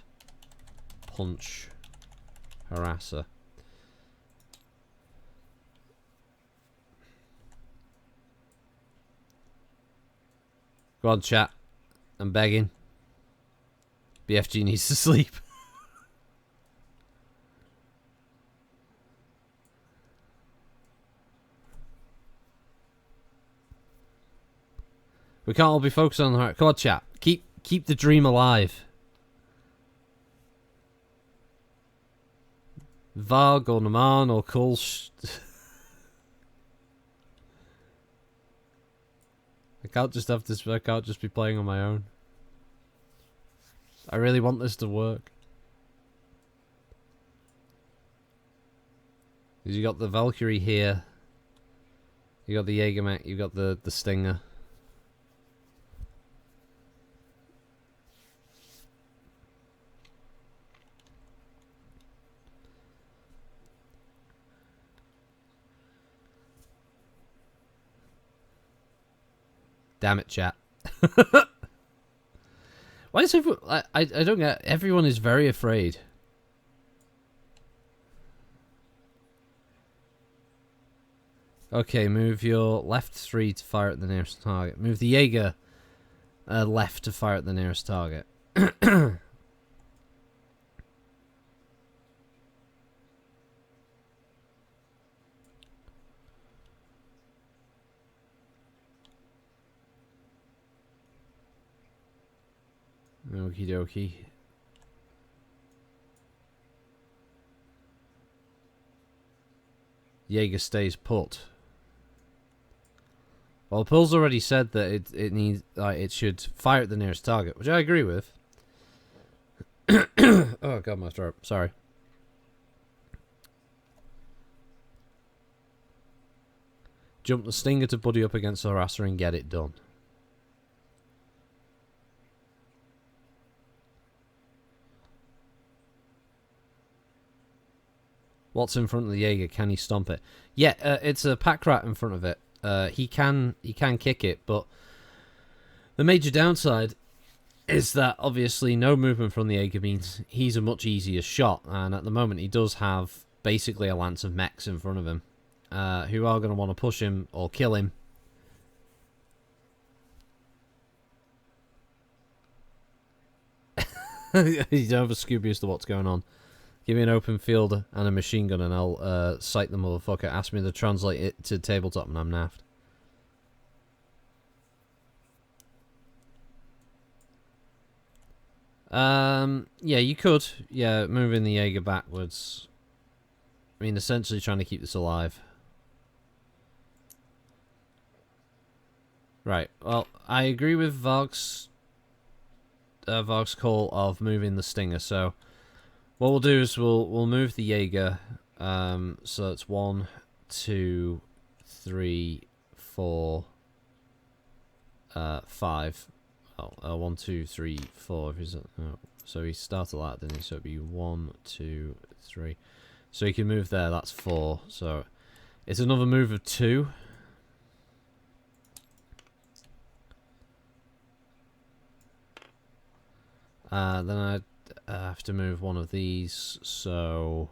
punch harasser. Go on, chat. I'm begging. BFG needs to sleep. We can't all be focused on the heart. Come on, chat. Keep the dream alive. Varg or Naman or Kulsh. I can't just have this. I can't just be playing on my own. I really want this to work. Because you got the Valkyrie here. You got the Jägermech. You got the Stinger. Damn it, chat. Why is everyone... I don't get... Everyone is very afraid. Okay, move your left 3 to fire at the nearest target. Move the Jaeger left to fire at the nearest target. Okie dokie. Jaeger stays put. Well, Pearl's already said that it needs it should fire at the nearest target, which I agree with. Oh god, my throat. Sorry. Jump the Stinger to buddy up against the harasser and get it done. What's in front of the Jaeger? Can he stomp it? Yeah, it's a pack rat in front of it. He can kick it, but the major downside is that obviously no movement from the Jaeger means he's a much easier shot, and at the moment he does have basically a lance of mechs in front of him, who are going to want to push him or kill him. He's over Scooby as to what's going on. Give me an open field and a machine gun and I'll sight the motherfucker. Ask me to translate it to tabletop and I'm naffed. Yeah, you could. Yeah, moving the Jaeger backwards. I mean, essentially trying to keep this alive. Right, well, I agree with Varg's call of moving the Stinger, so... What we'll do is we'll move the Jaeger, so it's 1, 2, 3, 4, 5. Oh, 1, 2, 3, 4. Is it? Oh, so he started that, didn't he? So it'd be 1, 2, 3. So he can move there. That's 4. So it's another move of 2. Then I have to move one of these, so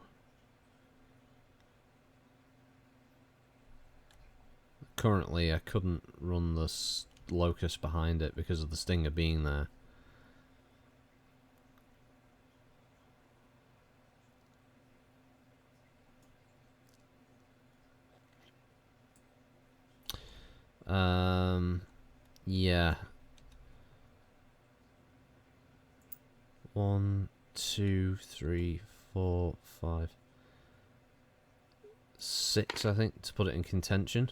currently I couldn't run the Locust behind it because of the Stinger being there. Yeah. 1, 2, 3, 4, 5, 6, I think, to put it in contention.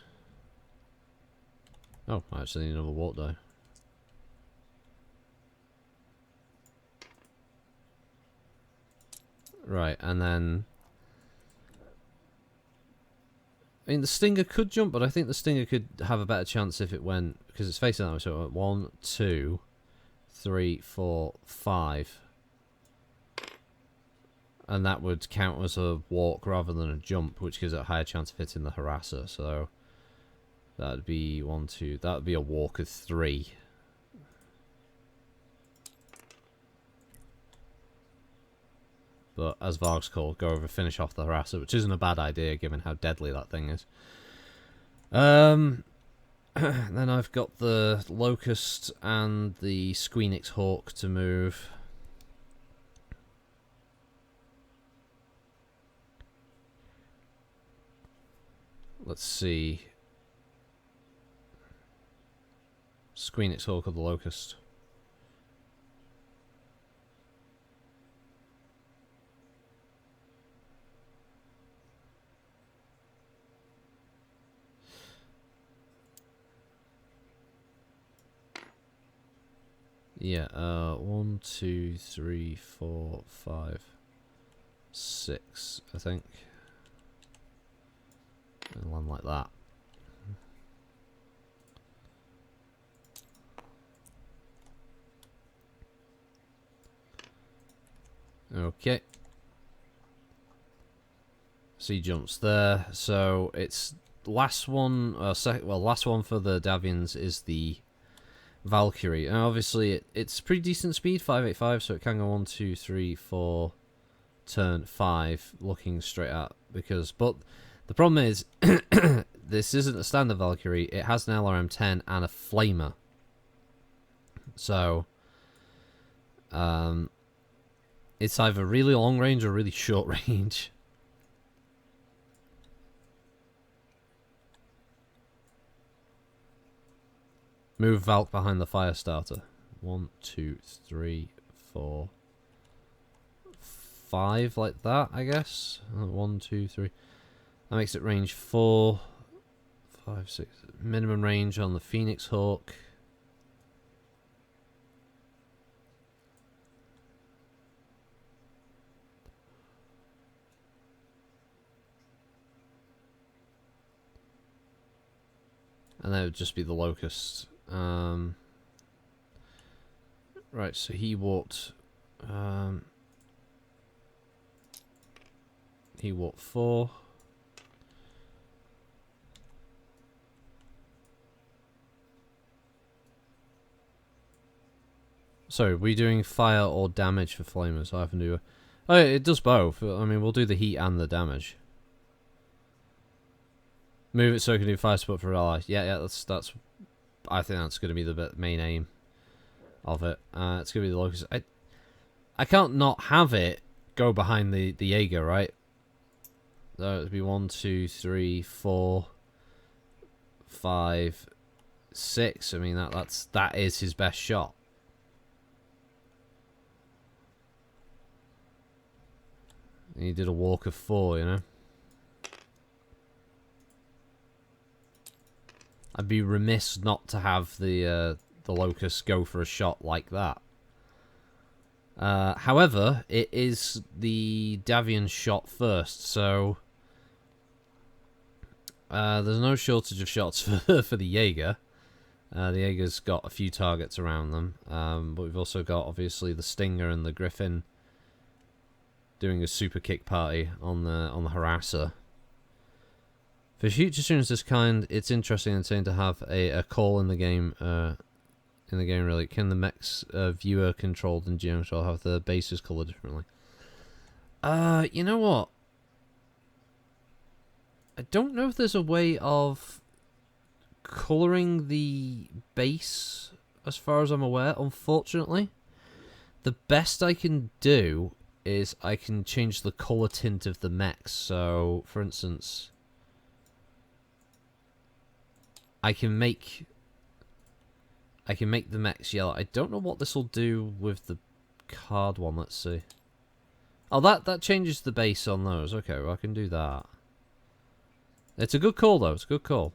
Oh, I actually need another warp die. Right, and then... I mean, the Stinger could jump, but I think the Stinger could have a better chance if it went... Because it's facing that way, so it went 1, 2, 3, 4, 5. And that would count as a walk rather than a jump, which gives it a higher chance of hitting the harasser. So that would be 1, 2... That would be a walk of 3. But as Varg's called, go over, finish off the harasser, which isn't a bad idea given how deadly that thing is. Then I've got the Locust and the Squeenix Hawk to move. Let's see. Squeenix Hawk or the Locust? Yeah, 1, 2, 3, 4, 5, 6, I think. And one like that. Okay. So he jumps there. So it's last one, last one for the Davions is the Valkyrie, and obviously it's pretty decent speed, 585, so it can go 1, 2, 3, 4, turn 5, looking straight at, but the problem is, this isn't a standard Valkyrie, it has an LRM-10 and a flamer, so, it's either really long range or really short range. Move Valk behind the fire starter. 1, 2, 3, 4, 5, like that, I guess. 1, 2, 3. That makes it range 4, 5, 6. Minimum range on the Phoenix Hawk. And that would just be the Locust. Right, so he walked 4. Sorry, are we doing fire or damage for flamers? I often do. Oh, it does both. I mean, we'll do the heat and the damage. Move it so it can do fire support for allies. Yeah, that's. I think that's going to be the main aim of it. It's going to be the Locust. I can't not have it go behind the Jaeger, right? So it'd be 1, 2, 3, 4, 5, 6. I mean that is his best shot. And he did a walk of 4, you know. I'd be remiss not to have the Locust go for a shot like that. However, it is the Davion shot first, so there's no shortage of shots for the Jaeger. The Jaeger's got a few targets around them, but we've also got obviously the Stinger and the Griffin doing a super kick party on the harasser. For future students of this kind, it's interesting and insane to have a call in the game. Really, can the mechs viewer controlled and GM control have the bases colored differently? You know what? I don't know if there's a way of coloring the base, as far as I'm aware. Unfortunately, the best I can do is I can change the color tint of the mechs. So, for instance, I can make the mechs yellow. I don't know what this will do with the card one. Let's see. Oh, that changes the base on those. Okay, well, I can do that. It's a good call, though. It's a good call.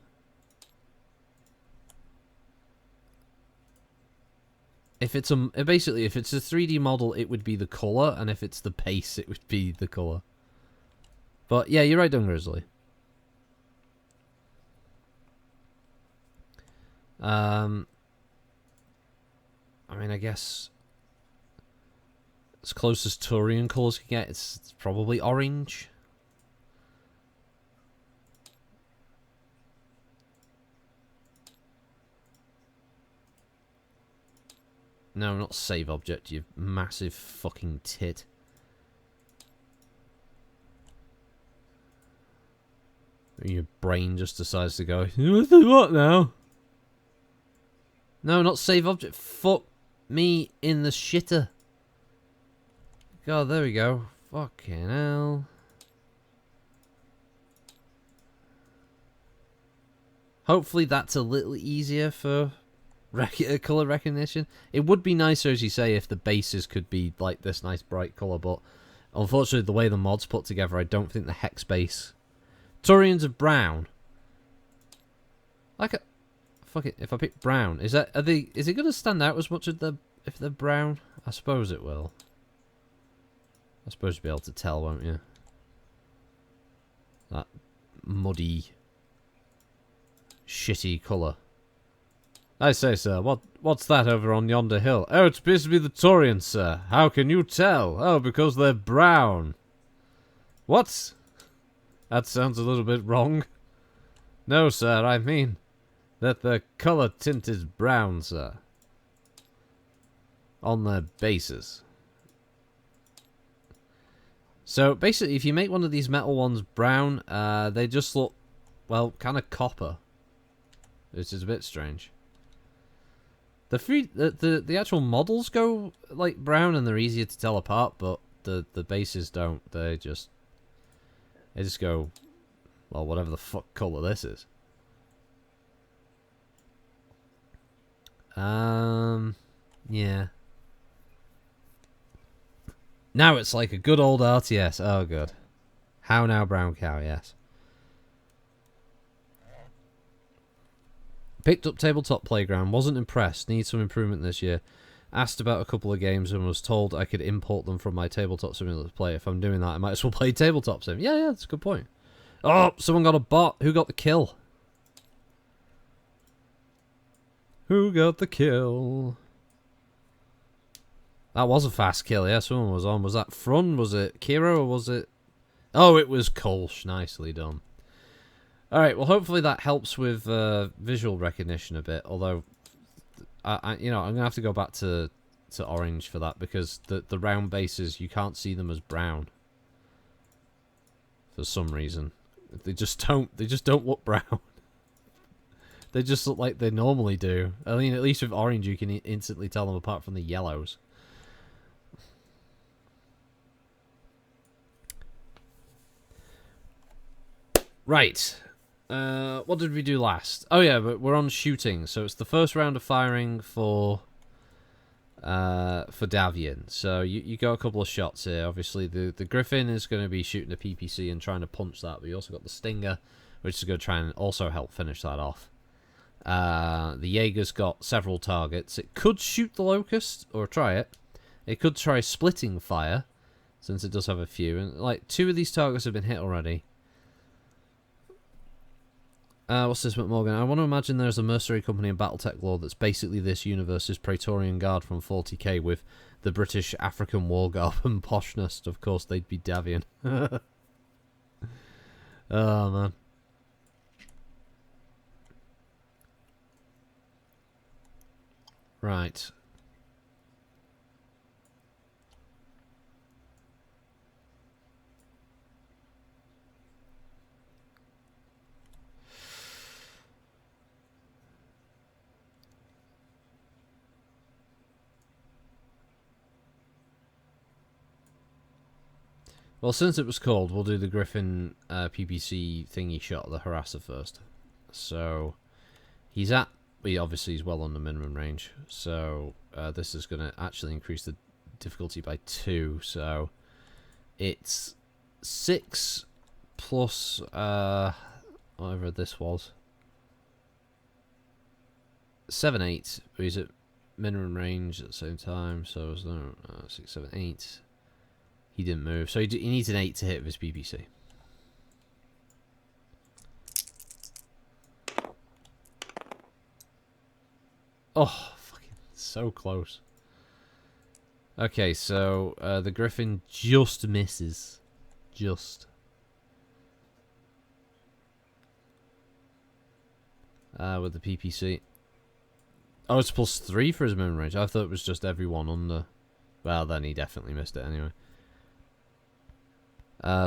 if it's basically if it's a 3D model, it would be the color, and if it's the base, it would be the color. But yeah, you're right, Dung Grizzly. I mean, I guess as close as Taurian colors can get, it's probably orange. No, not save object, you massive fucking tit. Your brain just decides to go, what now? No, not save object. Fuck me in the shitter. God, there we go. Fucking hell. Hopefully that's a little easier for colour recognition. It would be nicer, as you say, if the bases could be like this nice bright colour, but unfortunately the way the mod's put together, I don't think the hex base... Taurians are brown. Like a... Fuck it, if I pick brown, is it going to stand out as much as if they're brown? I suppose it will. I suppose you'll be able to tell, won't you? That muddy, shitty colour. I say, sir, what's that over on yonder hill? Oh, it appears to be the Taurians, sir. How can you tell? Oh, because they're brown. What? That sounds a little bit wrong. No, sir, I mean that the colour tint is brown, sir. On their bases. So, basically, if you make one of these metal ones brown, they just look, well, kind of copper. Which is a bit strange. The actual models go, like, brown and they're easier to tell apart, but the bases don't. They just go, well, whatever the fuck colour this is. Yeah. Now it's like a good old RTS. Oh, good. How now, brown cow, yes. Picked up Tabletop Playground, wasn't impressed, needs some improvement this year. Asked about a couple of games and was told I could import them from my Tabletop Simulator to play. If I'm doing that, I might as well play Tabletop Sim. Yeah, that's a good point. Oh, someone got a bot. Who got the kill? Who got the kill? That was a fast kill, yeah, someone was on. Was that Frun? Was it Kiro or was it... Oh, it was Kolsch. Nicely done. Alright, well hopefully that helps with visual recognition a bit, although, you know, I'm going to have to go back to orange for that, because the round bases, you can't see them as brown. For some reason. They just don't look brown. They just look like they normally do. I mean, at least with orange you can instantly tell them apart from the yellows. Right. What did we do last? Oh yeah, but we're on shooting. So it's the first round of firing for Davion. So you got a couple of shots here. Obviously the Griffin is going to be shooting a PPC and trying to punch that. But you also got the Stinger, which is going to try and also help finish that off. The Jaeger's got several targets. It could shoot the Locust, or try it. It could try splitting fire, since it does have a few. And like 2 of these targets have been hit already. What's this, McMorgan? I want to imagine there's a mercenary company in Battletech lore that's basically this universe's Praetorian Guard from 40k with the British African war garb and poshness. Of course, they'd be Davion. Oh, man. Right. Well, since it was cold, we'll do the Griffin PPC thingy shot, the harasser first. So, he's at... obviously he's well on the minimum range. So, this is going to actually increase the difficulty by 2. So, it's 6 plus... whatever this was. 7, 8. He's at minimum range at the same time. So it was 6, 7, 8. He didn't move, so he needs an 8 to hit with his PPC. Oh, fucking so close. Okay, so the Griffin just misses. Just. With the PPC. Oh, it's +3 for his minimum range. I thought it was just everyone under. Well, then he definitely missed it anyway.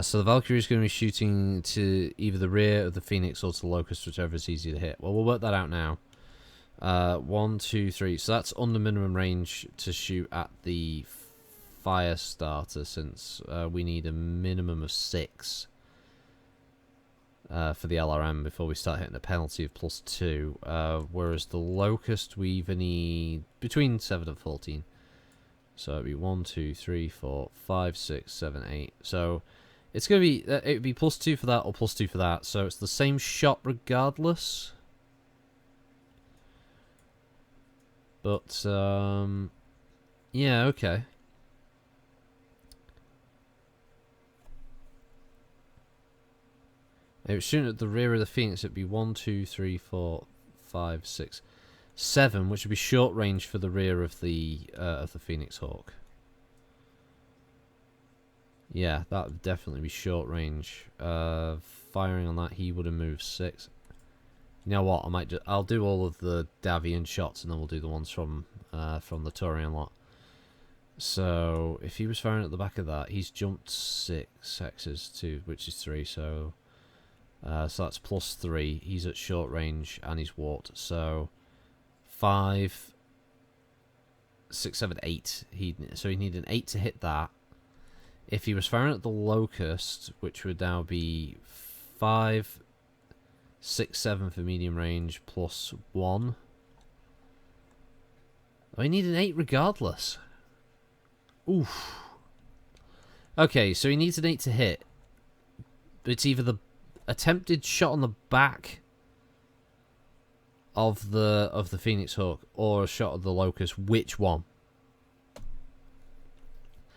So the Valkyrie is going to be shooting to either the rear of the Phoenix or to the Locust, whichever is easier to hit. Well, we'll work that out now. 1, 2, 3. So that's under minimum range to shoot at the fire starter, since we need a minimum of 6 for the LRM before we start hitting a penalty of +2. Whereas the Locust, we either need between 7 and 14. So it'd be 1, 2, 3, 4, 5, 6, 7, 8. So it's going to be, it would be +2 for that or +2 for that. So it's the same shot regardless. But, yeah, okay. If it was shooting at the rear of the Phoenix, it'd be 1, 2, 3, 4, 5, 6, 7, which would be short range for the rear of the Phoenix Hawk. Yeah, that would definitely be short range. Firing on that, he would have moved 6. You know what? I'll do all of the Davion shots, and then we'll do the ones from the Taurian lot. So if he was firing at the back of that, he's jumped 6 hexes to, which is 3. So that's +3. He's at short range and he's warped. So 5, 6, 7, 8. So he need an 8 to hit that. If he was firing at the Locust, which would now be 5, 6, 7 for medium range +1. I need an 8 regardless. Oof. Okay, so he needs an 8 to hit. But it's either the attempted shot on the back of the Phoenix Hawk or a shot of the Locust. Which one?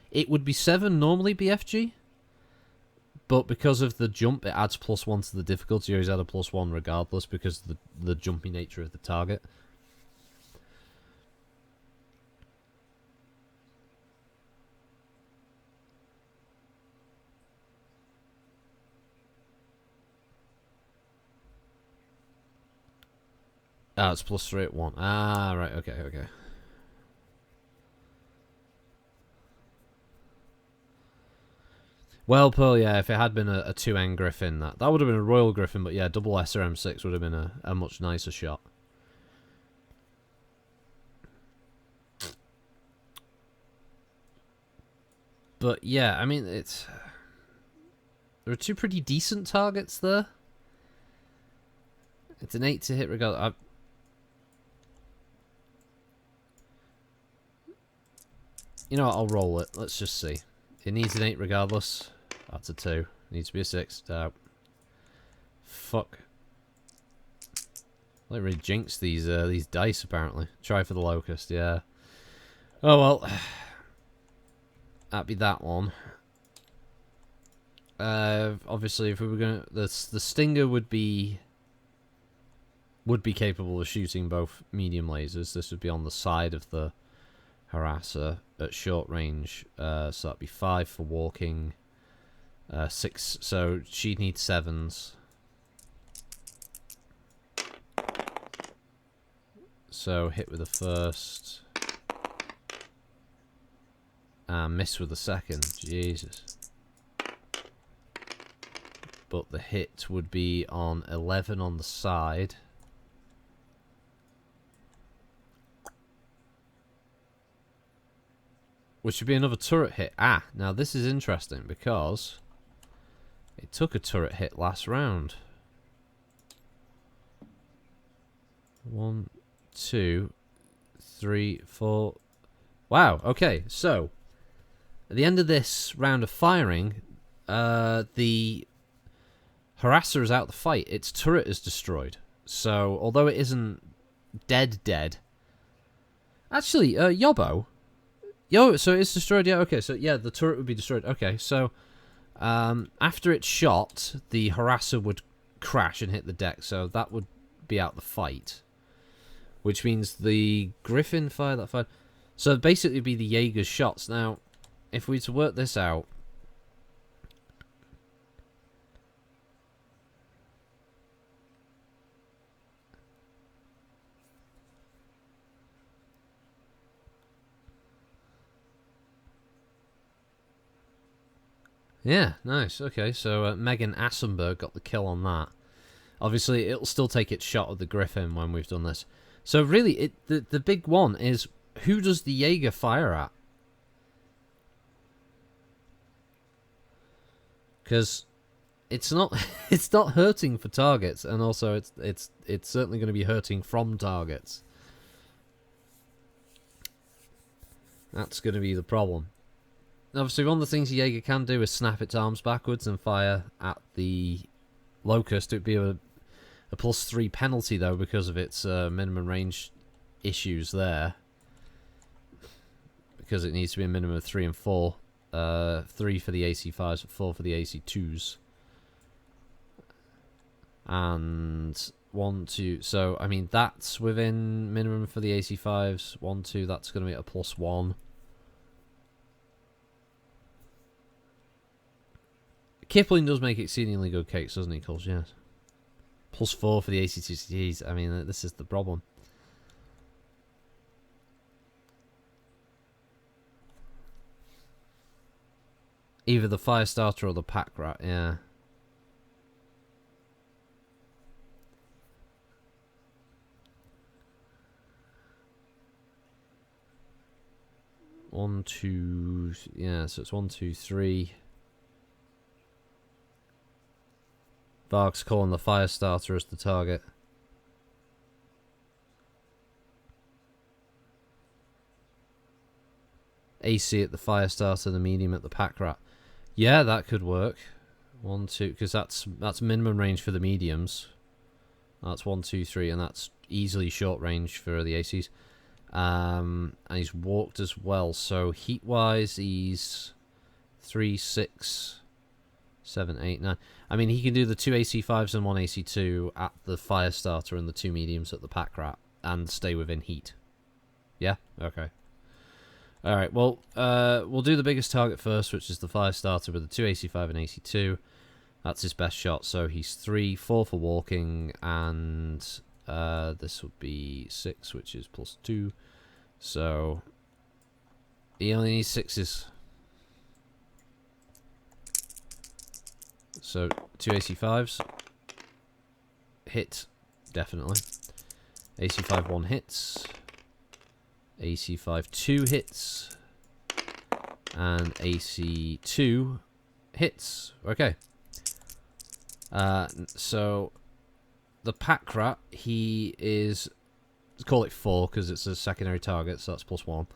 It would be 7 normally, BFG. But because of the jump, it adds +1 to the difficulty, or he's had a +1 regardless because of the jumpy nature of the target. Ah, it's +3 at 1. Ah, right, okay. Well, Pearl, yeah, if it had been a 2N Griffin, that would have been a Royal Griffin, but yeah, double SRM6 would have been a much nicer shot. But yeah, I mean, there are 2 pretty decent targets there. It's an 8 to hit regardless. You know what, I'll roll it. Let's just see. It needs an 8 regardless. That's a 2. Needs to be a 6. Fuck. I really jinxed these dice, apparently. Try for the Locust, yeah. Oh, well. That'd be that one. Obviously, if we were going to... The Stinger would be capable of shooting both medium lasers. This would be on the side of the Harasser at short range. So that'd be 5 for walking. 6, so she'd need 7s. So hit with the first. And miss with the second. Jesus. But the hit would be on 11 on the side. Which would be another turret hit. Ah, now this is interesting because it took a turret hit last round. 1, 2, 3, 4. Wow, okay, so at the end of this round of firing, the Harasser is out the fight. Its turret is destroyed. So, although it isn't dead, Actually, Yobbo. Yo, so it's destroyed, yeah, okay, so yeah, the turret would be destroyed. Okay, so after it's shot, the harasser would crash and hit the deck, so that would be out the fight. Which means the Griffin fire that fired. So basically it'd be the Jaeger's shots. Now, if we were to work this out, yeah, nice. Okay, so Megan Assenberg got the kill on that. Obviously, it'll still take its shot at the Griffin when we've done this. So really, the big one is, who does the Jaeger fire at? Because it's not it's not hurting for targets, and also it's certainly going to be hurting from targets. That's going to be the problem. Obviously, one of the things Jaeger can do is snap its arms backwards and fire at the Locust. It would be a +3 penalty, though, because of its minimum range issues there. Because it needs to be a minimum of 3 and 4. 3 for the AC5s, 4 for the AC2s. And 1, 2. So, I mean, that's within minimum for the AC5s. 1, 2, that's going to be a +1. Kipling does make exceedingly good cakes, doesn't he, Coles? Yes. +4 for the AC2s. I mean, this is the problem. Either the Firestarter or the Pack Rat, yeah. One, two, yeah, so it's 1, 2, 3. Varg's calling the Firestarter as the target. AC at the Firestarter, the medium at the Pack Rat. Yeah, that could work. 1, 2, because that's minimum range for the mediums. That's 1, 2, 3, and that's easily short range for the ACs. And he's walked as well, so heat-wise, he's 3, 6, 7, 8, 9. I mean, he can do the 2 AC5s and 1 AC2 at the Firestarter and the 2 mediums at the Pack Rat and stay within heat. Yeah? Okay. Alright, well, we'll do the biggest target first, which is the Firestarter with the 2 AC5 and AC2. That's his best shot, so he's 3, 4 for walking, and this would be 6, which is +2. So he only needs 6s. So 2 AC5s. Hit, definitely. AC5 1 hits. AC5 2 hits. And AC2 hits. Okay. So the Pack Rat, he is, let's call it 4 because it's a secondary target, so that's +1.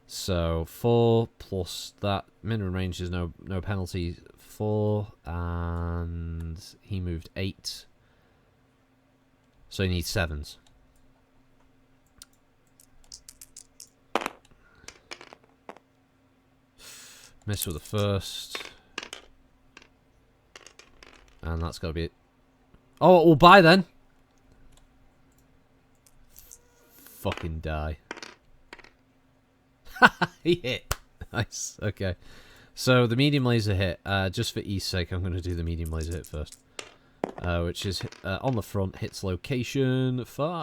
So 4 plus that minimum range is no penalty. 4, and he moved 8, so he needs 7s. Miss with the first, and that's got to be it. Oh, we'll buy then. Fucking die. He hit. Nice. Okay. So the medium laser hit. Just for ease sake, I'm going to do the medium laser hit first. Which is on the front, hits location 5.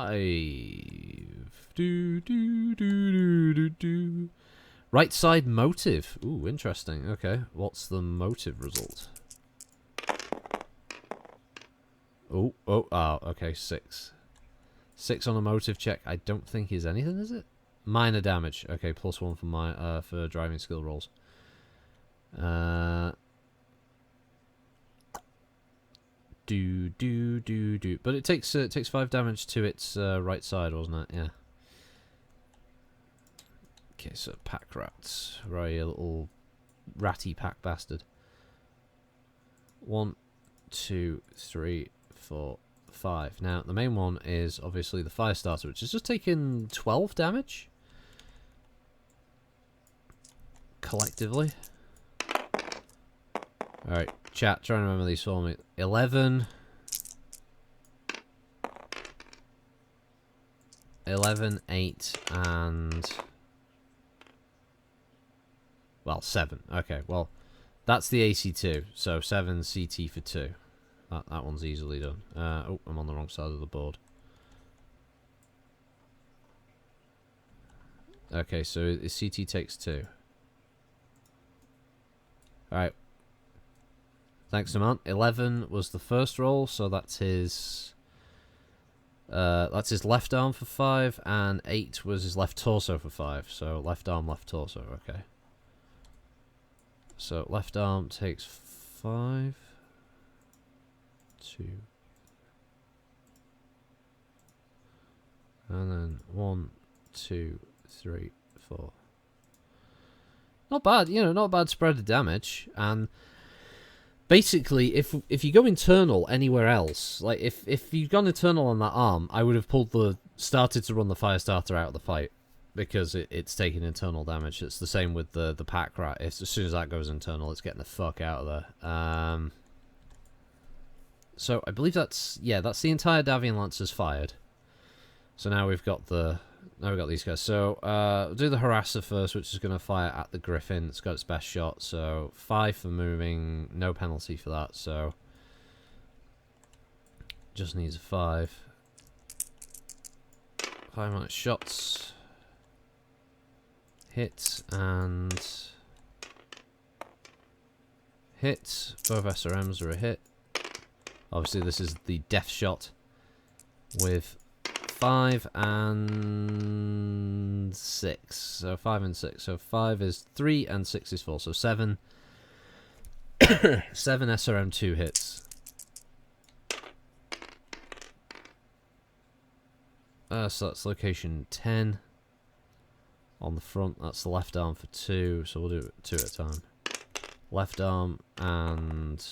Right side motive. Ooh, interesting. Okay. What's the motive result? Oh, okay, 6. 6 on a motive check. I don't think is anything, is it? Minor damage. Okay, +1 for my for driving skill rolls. But it takes 5 damage to its right side, wasn't it? Yeah. Okay, so Pack Rats. Right, you little ratty pack bastard. 1, 2, 3, 4, 5. Now, the main one is obviously the Firestarter, which has just taken 12 damage. collectively. Alright, chat, try and remember these for me. 11. 11, 8, and... well, 7. Okay, well, that's the AC2. So 7 CT for 2. That one's easily done. Oh, I'm on the wrong side of the board. Okay, so CT takes 2. Alright. Thanks, Amant. 11 was the first roll, so that's his left arm for 5, and 8 was his left torso for 5. So left arm, left torso, okay. So left arm takes 5. 2. And then 1, 2, 3, 4. Not bad, you know, not a bad spread of damage. And basically, if you go internal anywhere else, like if you've gone internal on that arm, I would have started to run the fire starter out of the fight because it's taking internal damage. It's the same with the pack rat. As soon as that goes internal, it's getting the fuck out of there. So I believe that's the entire Davion Lancers fired. So now we've got these guys. So we'll do the harasser first, which is going to fire at the griffin. It's got its best shot. So 5 for moving, no penalty for that. So just needs a 5. 5 on its shots. Hit and hit. Both SRMs are a hit. Obviously, this is the death shot with 5 and 6. So 5 and 6. So 5 is 3 and 6 is 4. So 7. 7 SRM 2 hits. So that's location 10. On the front, that's the left arm for 2. So we'll do it 2 at a time. Left arm and...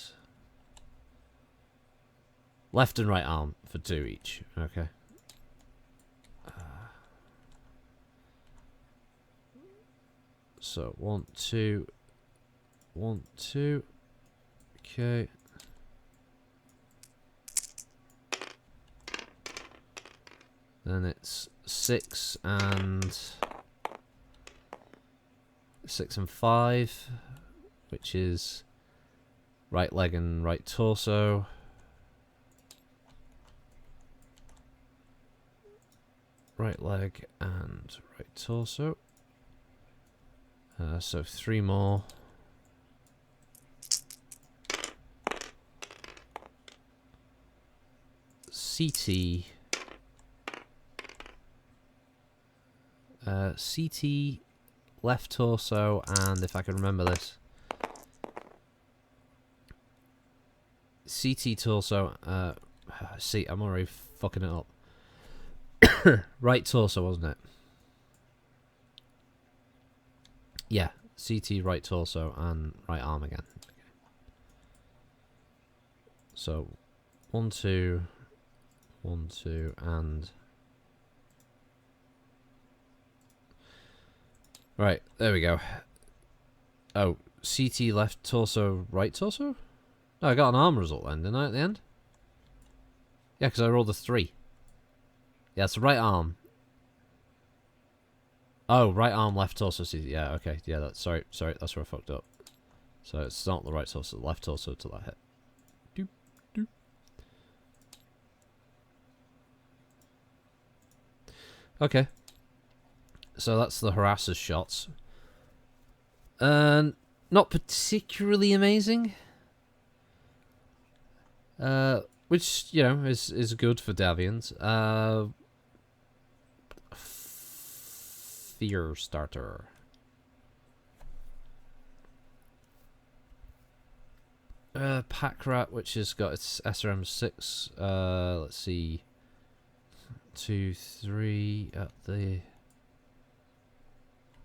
left and right arm for 2 each. Okay. So 1, 2, 1, 2. Okay. Then it's 6 and 5, which is right leg and right torso. Right leg and right torso. So 3 more. CT. CT, left torso, and if I can remember this. CT torso. See, I'm already fucking it up. Right torso, wasn't it? Yeah, CT, right torso, and right arm again. Okay. So, 1, 2, 1, 2, and... right, there we go. Oh, CT, left torso, right torso? No, I got an arm result then, didn't I, at the end? Yeah, because I rolled a 3. Yeah, it's the right arm. Oh, right arm, left torso, CT. Yeah, okay. Yeah, that's sorry, that's where I fucked up. So it's not the right torso, the left torso to that hit. Doop, doop. Okay. So that's the harasser's shots. Not particularly amazing. Which, you know, is good for Davions. Fear starter. Pack rat, which has got its SRM 6. Let's see. 2, 3 at the...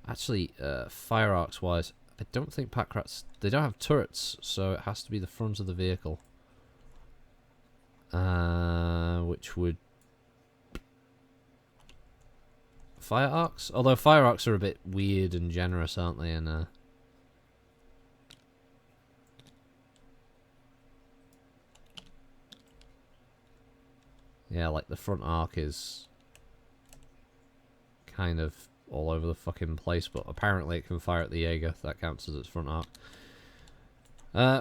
actually, fire arcs wise, I don't think pack rats... they don't have turrets, so it has to be the front of the vehicle. Which would... fire arcs? Although fire arcs are a bit weird and generous, aren't they? And Yeah, like the front arc is kind of all over the fucking place, but apparently it can fire at the Jaeger. That counts as its front arc.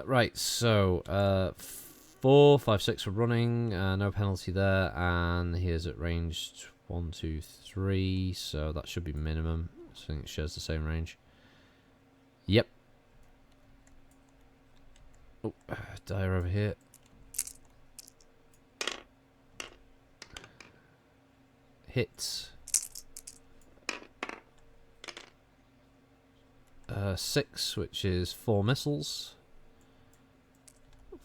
Right, so 4, 5, 6 for running, no penalty there, and here's at range 1, 2, 3, so that should be minimum. I think it shares the same range. Yep. Oh, dire over here. Hits. 6, which is 4 missiles.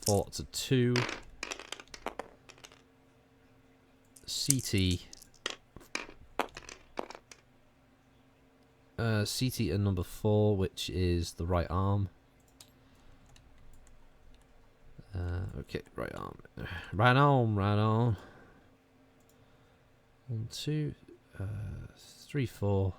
4 to 2. CT. CT and number 4, which is the right arm. Okay, right arm. Right arm, right arm. 1, 2, 3, 4.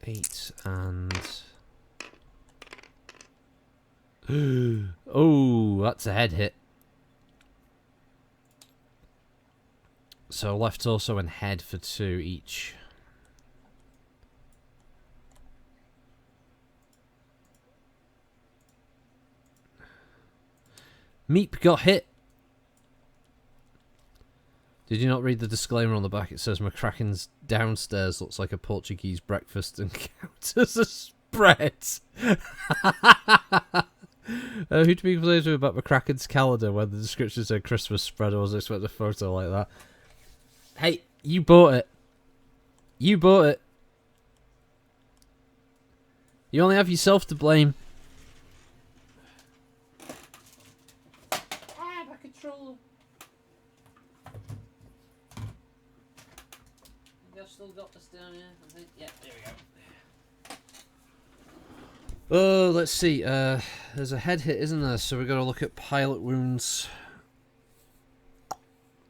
Eight and oh, that's a head hit. So left torso and head for 2 each. Meep got hit. Did you not read the disclaimer on the back? It says McCracken's downstairs looks like a Portuguese breakfast and counts as a spread. Who do people say to about McCracken's calendar when the description said Christmas spread? I was expecting a photo like that. Hey, you bought it. You bought it. You only have yourself to blame. Ah, my controller. I've still got this down here. I think. Yeah, there we go. Oh, let's see. There's a head hit, isn't there? So we've got to look at pilot wounds.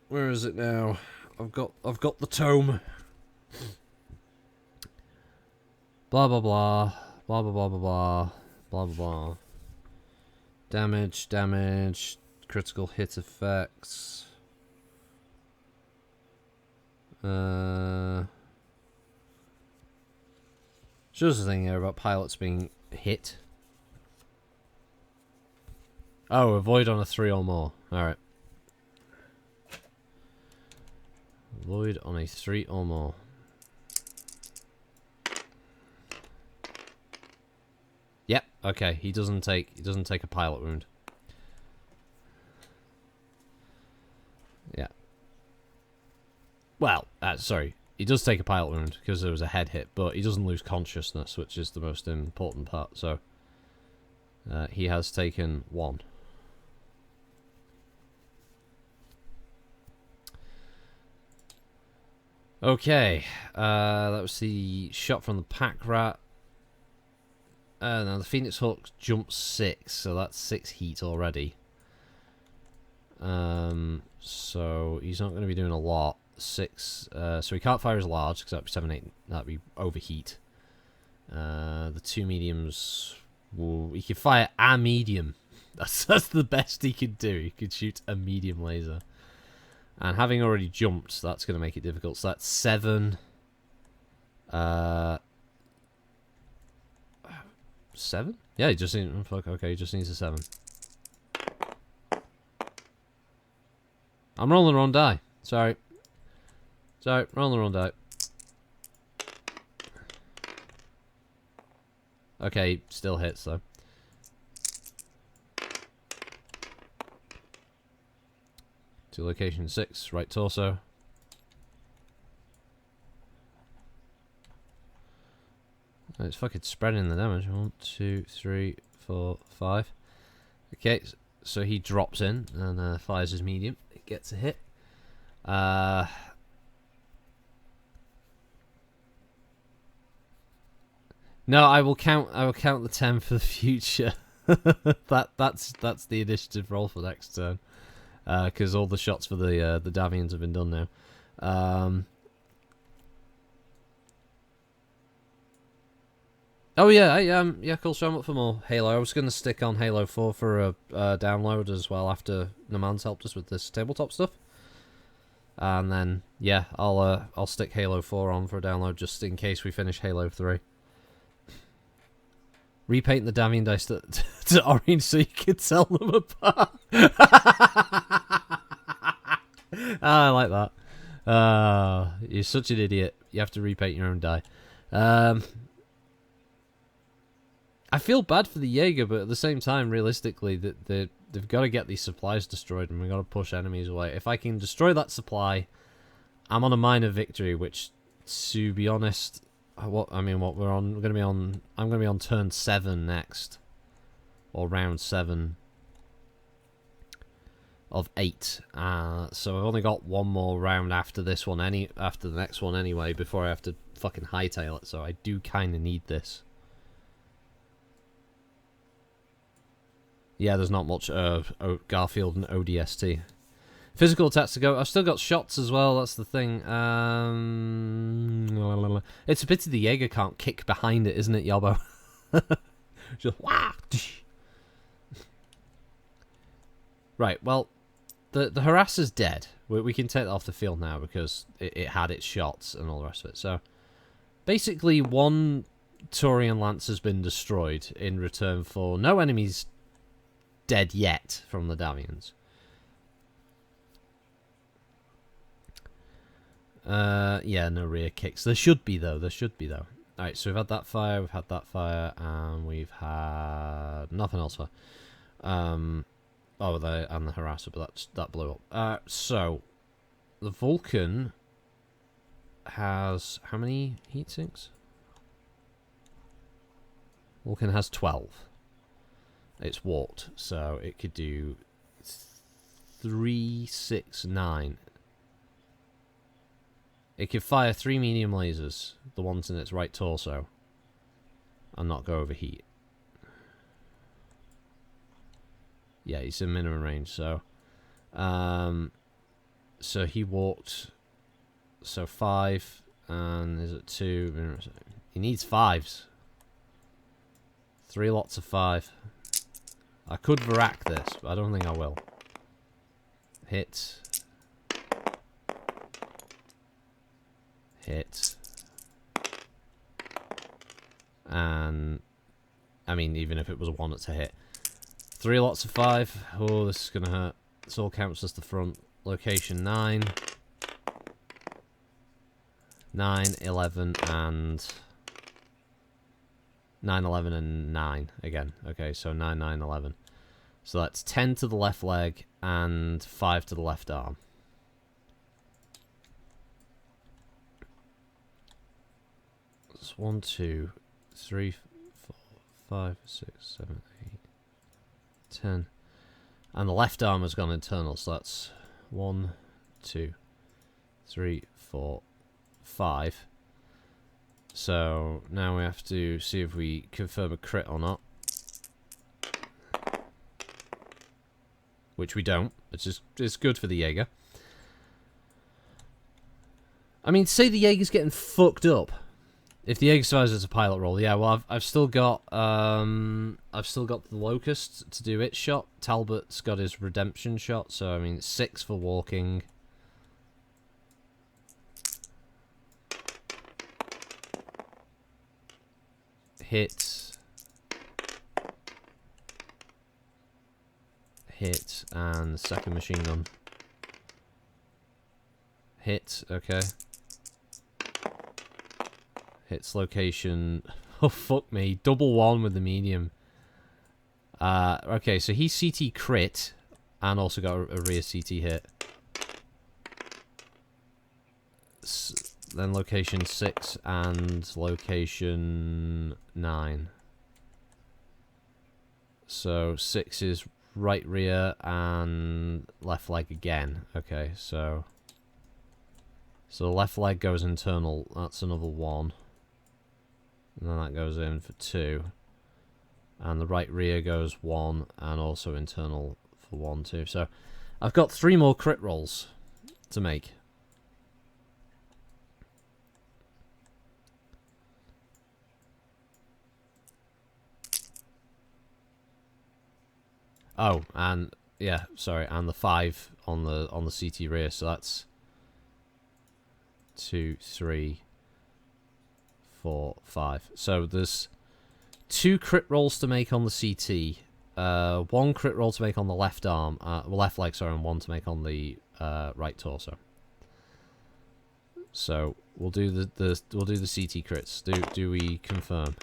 Where is it now? I've got the tome. Blah blah blah. Blah blah blah blah blah. Blah blah blah. Damage. Critical hit effects. Shows the thing here about pilots being hit. Oh, avoid on a 3 or more. Alright. Avoid on a 3 or more. Yep, okay. He doesn't take a pilot wound. Yeah. Well, sorry. He does take a pilot wound because there was a head hit, but he doesn't lose consciousness, which is the most important part. So, he has taken 1. Okay, that was the shot from the pack rat. Now the Phoenix Hawk jumps 6, so that's 6 heat already. So he's not going to be doing a lot. 6, so he can't fire as large because that'd be 7, 8. That'd be overheat. The 2 mediums, he could fire a medium. That's the best he could do. He could shoot a medium laser. And having already jumped, that's going to make it difficult. So that's 7. 7? Yeah, he just needs. Fuck. Okay, he just needs a 7. I'm rolling the wrong die. Sorry, rolling the wrong die. Okay, still hits though. To location 6, right torso. It's fucking spreading the damage. 1, 2, 3, 4, 5. Okay, so he drops in and fires his medium. It gets a hit. No, I will count the 10 for the future. that's the initiative roll for next turn. Because all the shots for the Davions have been done now. Oh yeah, yeah, cool. So I'm up for more Halo. I was going to stick on Halo 4 for a download as well after Naman's helped us with this tabletop stuff. And then, yeah, I'll stick Halo 4 on for a download just in case we finish Halo 3. Repaint the Davion dice to orange so you can tell them apart. I like that. You're such an idiot. You have to repaint your own die. I feel bad for the Jaeger, but at the same time, realistically, they've got to get these supplies destroyed, and we've got to push enemies away. If I can destroy that supply, I'm on a minor victory. Which, to be honest, I'm gonna be on turn 7 next, or round 7 of 8. So I've only got one more round after this one, after the next one anyway, before I have to fucking hightail it. So I do kind of need this. Yeah, there's not much Garfield and ODST. Physical attacks to go. I've still got shots as well, that's the thing. It's a pity the Jaeger can't kick behind it, isn't it, Yobbo? Just wah! Right, well, the harasser's dead. We can take that off the field now because it had its shots and all the rest of it. So, basically, one Taurian lance has been destroyed in return for no enemies dead yet from the Davions. Yeah, no rear kicks. There should be though. Alright, so we've had that fire, and we've had nothing else for. And the harasser, but that blew up. So the Vulcan has how many heat sinks? Vulcan has 12. It's warped, so it could do 3, 6, 9. It could fire 3 medium lasers, the ones in its right torso, and not go over heat. Yeah, he's in minimum range, so so he walked, so 5, and is it 2? He needs 5s. 3 lots of 5. I could Varak this, but I don't think I will. Hit. Hit. And, I mean, even if it was a 1, it's a hit. 3 lots of 5. Oh, this is going to hurt. This all counts as the front. Location 9. 9, 11, and... 9, 11, and 9 again. Okay, so 9, 9, 11. So that's 10 to the left leg and 5 to the left arm. It's 1, 2, 3, 4, 5, 6, 7, 8, 10. And the left arm has gone internal, so that's 1, 2, 3, 4, 5. So now we have to see if we confirm a crit or not. Which we don't. It's good for the Jaeger. I mean, say the Jaeger's getting fucked up. If the Jaeger survives as a pilot roll, yeah. Well, I've still got the Locust to do its shot. Talbot's got his redemption shot. So I mean, 6 for walking. Hit, and second machine gun. Hit, okay. Hits location. Oh, fuck me. Double 1 with the medium. Okay, so he's CT crit, and also got a rear CT hit. Then location 6 and location 9. So 6 is right rear and left leg again. Okay, so the left leg goes internal. That's another 1. And then that goes in for 2. And the right rear goes 1 and also internal for 1 too. So I've got 3 more crit rolls to make. Oh, and yeah, sorry, and the 5 on the CT rear. So that's 2, 3, 4, 5. So there's 2 crit rolls to make on the CT. 1 crit roll to make on the left arm, left leg, sorry, and 1 to make on the right torso. So we'll do the CT crits. Do we confirm?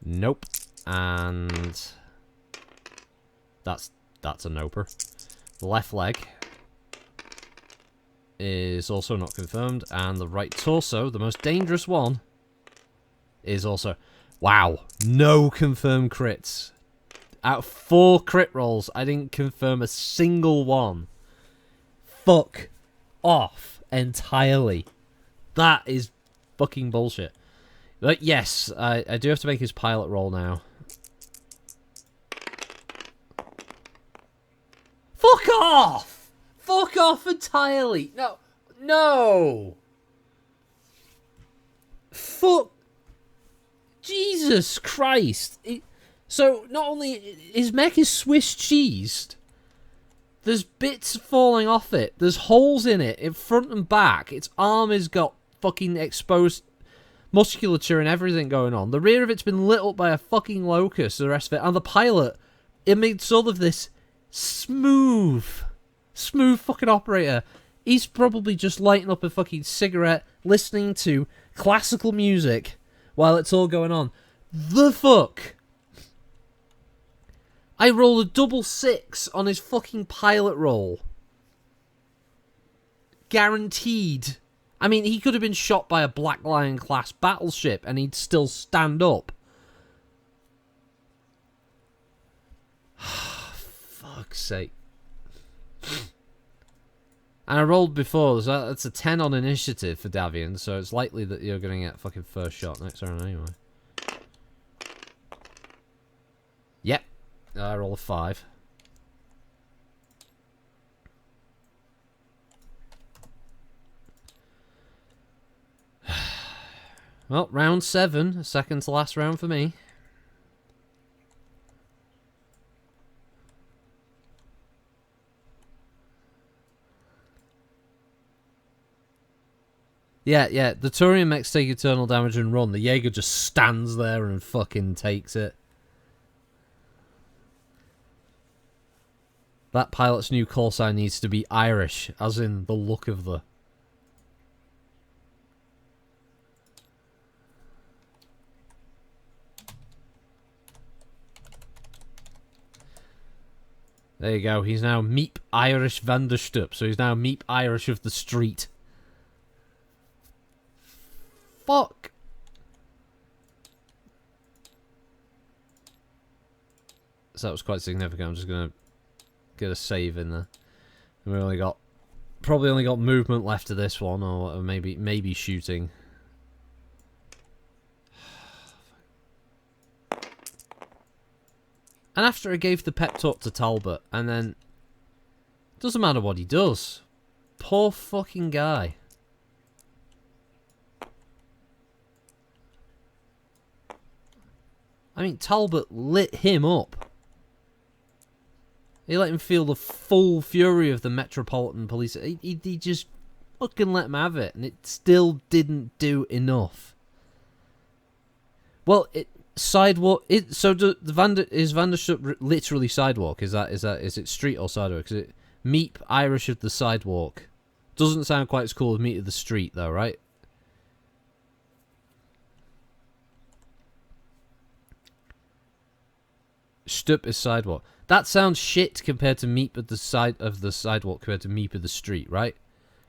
Nope. And that's a noper. The left leg is also not confirmed, and the right torso, the most dangerous one, is also... Wow, no confirmed crits. Out of 4 crit rolls, I didn't confirm a single one. Fuck off entirely. That is fucking bullshit. But yes, I do have to make his pilot roll now. Fuck off! Fuck off entirely! No. No! Fuck. Jesus Christ. So, not only... His mech is Swiss cheesed. There's bits falling off it. There's holes in it, in front and back. Its arm has got fucking exposed musculature and everything going on. The rear of it's been lit up by a fucking locust, the rest of it. And the pilot, it makes all of this smooth fucking operator. He's probably just lighting up a fucking cigarette, listening to classical music while it's all going on. The fuck? I rolled a double 6 on his fucking pilot roll. Guaranteed. I mean, he could have been shot by a Black Lion class battleship and he'd still stand up. Fuck's sake. And I rolled before, so that's a 10 on initiative for Davion, so it's likely that you're going to get fucking first shot next round anyway. Yep. I roll a 5. Well, round 7. Second to last round for me. Yeah, the Taurian mechs take eternal damage and run. The Jaeger just stands there and fucking takes it. That pilot's new call sign needs to be Irish, as in the look of the... There you go, he's now Meep Irish van der Stup, so he's now Meep Irish of the street. Fuck. So that was quite significant. I'm just going to get a save in there. And we probably only got movement left to this one, or maybe shooting. And after I gave the pep talk to Talbot, and then doesn't matter what he does. Poor fucking guy. I mean, Talbot lit him up. He let him feel the full fury of the Metropolitan Police. He just fucking let him have it, and it still didn't do enough. Well, sidewalk. Is Van der Stup literally sidewalk? Is it street or sidewalk? Is it Meep Irish of the sidewalk? Doesn't sound quite as cool as Meep of the street, though, right? Stup is sidewalk. That sounds shit compared to Meep at the side of the sidewalk compared to Meep of the street, right?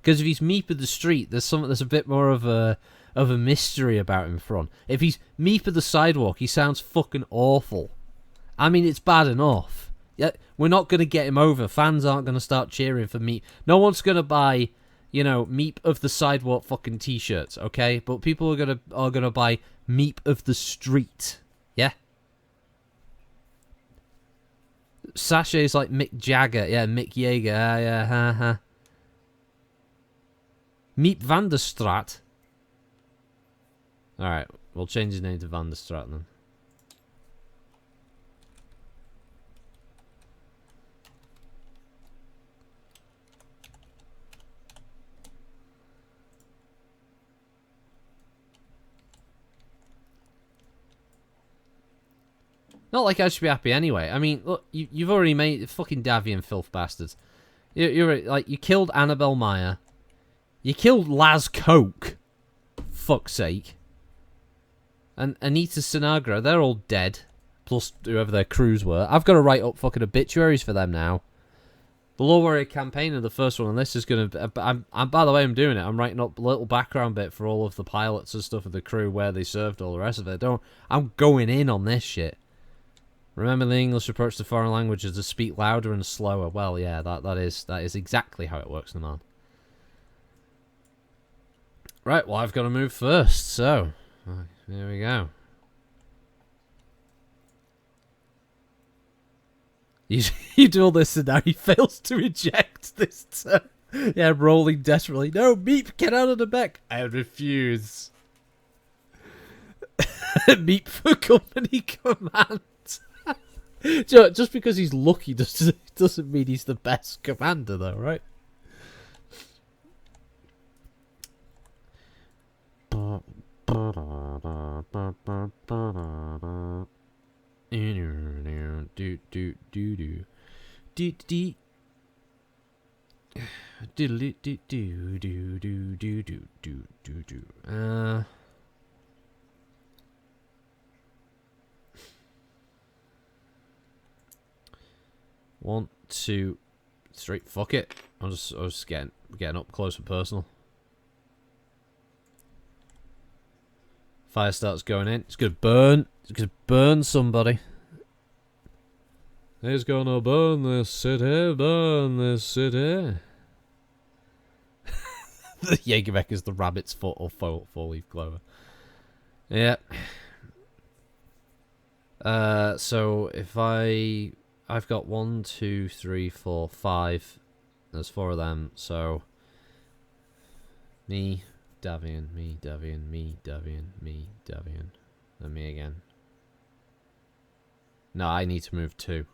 Because if he's Meep of the street, there's a bit more of a mystery about him front. If he's Meep of the sidewalk, he sounds fucking awful. I mean, it's bad enough. Yeah, we're not gonna get him over. Fans aren't gonna start cheering for Meep. No one's gonna buy, you know, Meep of the sidewalk fucking t-shirts, okay? But people are gonna buy Meep of the street. Yeah. Sachets like Mick Jagger. Yeah, Mick Jaeger. Yeah, ha. Meep van der Straat. Alright, we'll change his name to Van der Straat then. Not like I should be happy anyway. I mean, look, you've already made fucking Davion filth bastards. You're like, you killed Annabelle Meyer. You killed Laz Coke. Fuck's sake. And Anita Sinagra, they're all dead. Plus whoever their crews were. I've got to write up fucking obituaries for them now. The Law Warrior campaign and the first one on this is going to... I'm by the way, I'm doing it. I'm writing up a little background bit for all of the pilots and stuff of the crew, where they served, all the rest of it. I'm going in on this shit. Remember the English approach to foreign languages to speak louder and slower. Well, yeah, that is exactly how it works, Naman. Right, well, I've got to move first, so... There we go. You do all this and now he fails to eject this turn. Yeah, rolling desperately. No, Meep, get out of the back. I refuse. Meep for company command. Just because he's lucky doesn't mean he's the best commander, though, right? One, two, three. Fuck it. I was getting up close and personal. Fire starts going in. It's gonna burn. It's gonna burn somebody. It's gonna burn this city. Burn this city. The Jägerbeck is the rabbit's foot or four-leaf clover. Yeah. So if I've got 1, 2, 3, 4, 5. There's 4 of them. So me, Davion, me, Davion, me, Davion, me, Davion, and me again. No, I need to move 2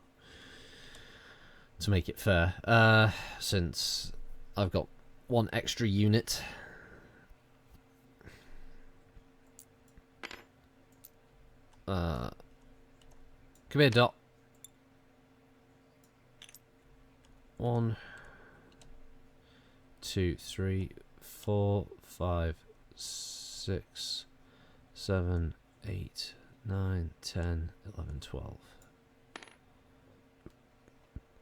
to make it fair. Since I've got 1 extra unit. Come here, Dot. 1, 2, 3, 4, 5, 6, 7, 8, 9, 10, 11, 12.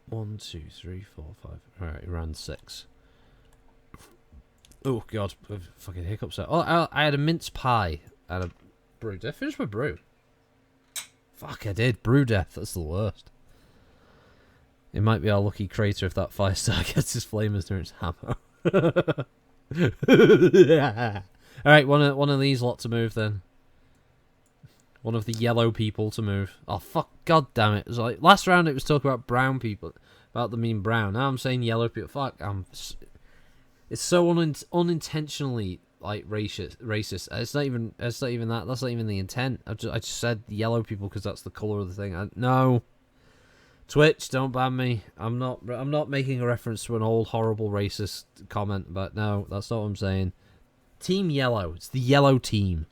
1, 2, 3, 4, 5. Alright, round 6. Oh god, fucking hiccups there. Oh, I had a mince pie and a brew. Did I finish my brew? Fuck, I did. Brew death, that's the worst. It might be our lucky crater if that fire star gets his flamers near its hammer. Alright, one of these lot to move then. One of the yellow people to move. Oh fuck, god damn it. It was like, last round it was talking about brown people. About them being brown. Now I'm saying yellow people. Fuck, it's so unintentionally like racist. It's not even that. That's not even the intent. I just said yellow people because that's the color of the thing. No. Twitch, don't ban me. I'm not making a reference to an old horrible racist comment, but no, that's not what I'm saying. Team Yellow. It's the yellow team.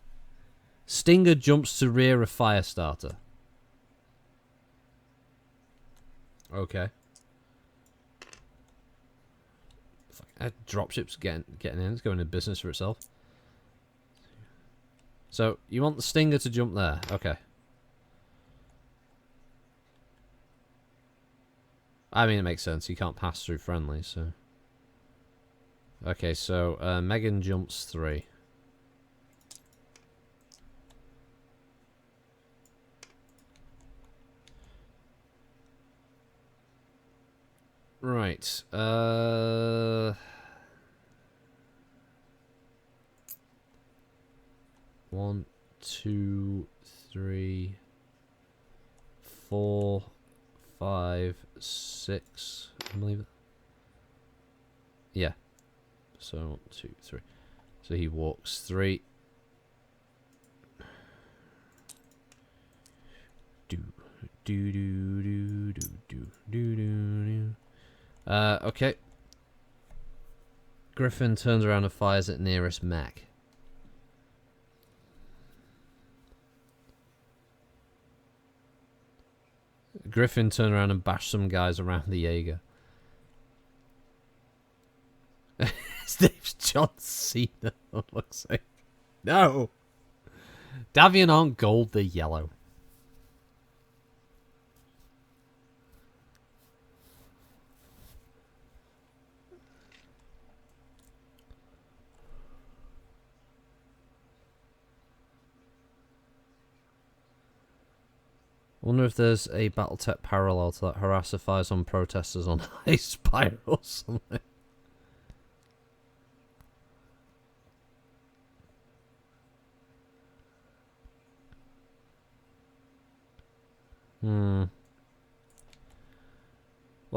Stinger jumps to rear a fire starter. Okay. Dropship's getting in. It's going into business for itself. So, you want the Stinger to jump there. Okay. I mean, it makes sense. You can't pass through friendly, so... Okay, so, Megan jumps 3. Right, 1, 2, 3, 4, 5, 6, I believe it. Yeah. So 1, 2, 3. So he walks 3. Okay. Griffin turns around and fires at nearest mech. Griffin turn around and bash some guys around the Jaeger. His name's John Cena, it looks like. No! Davion aren't gold, they're yellow. I wonder if there's a Battletech parallel to that. Harasser fires on protesters on high spiral or something. Well,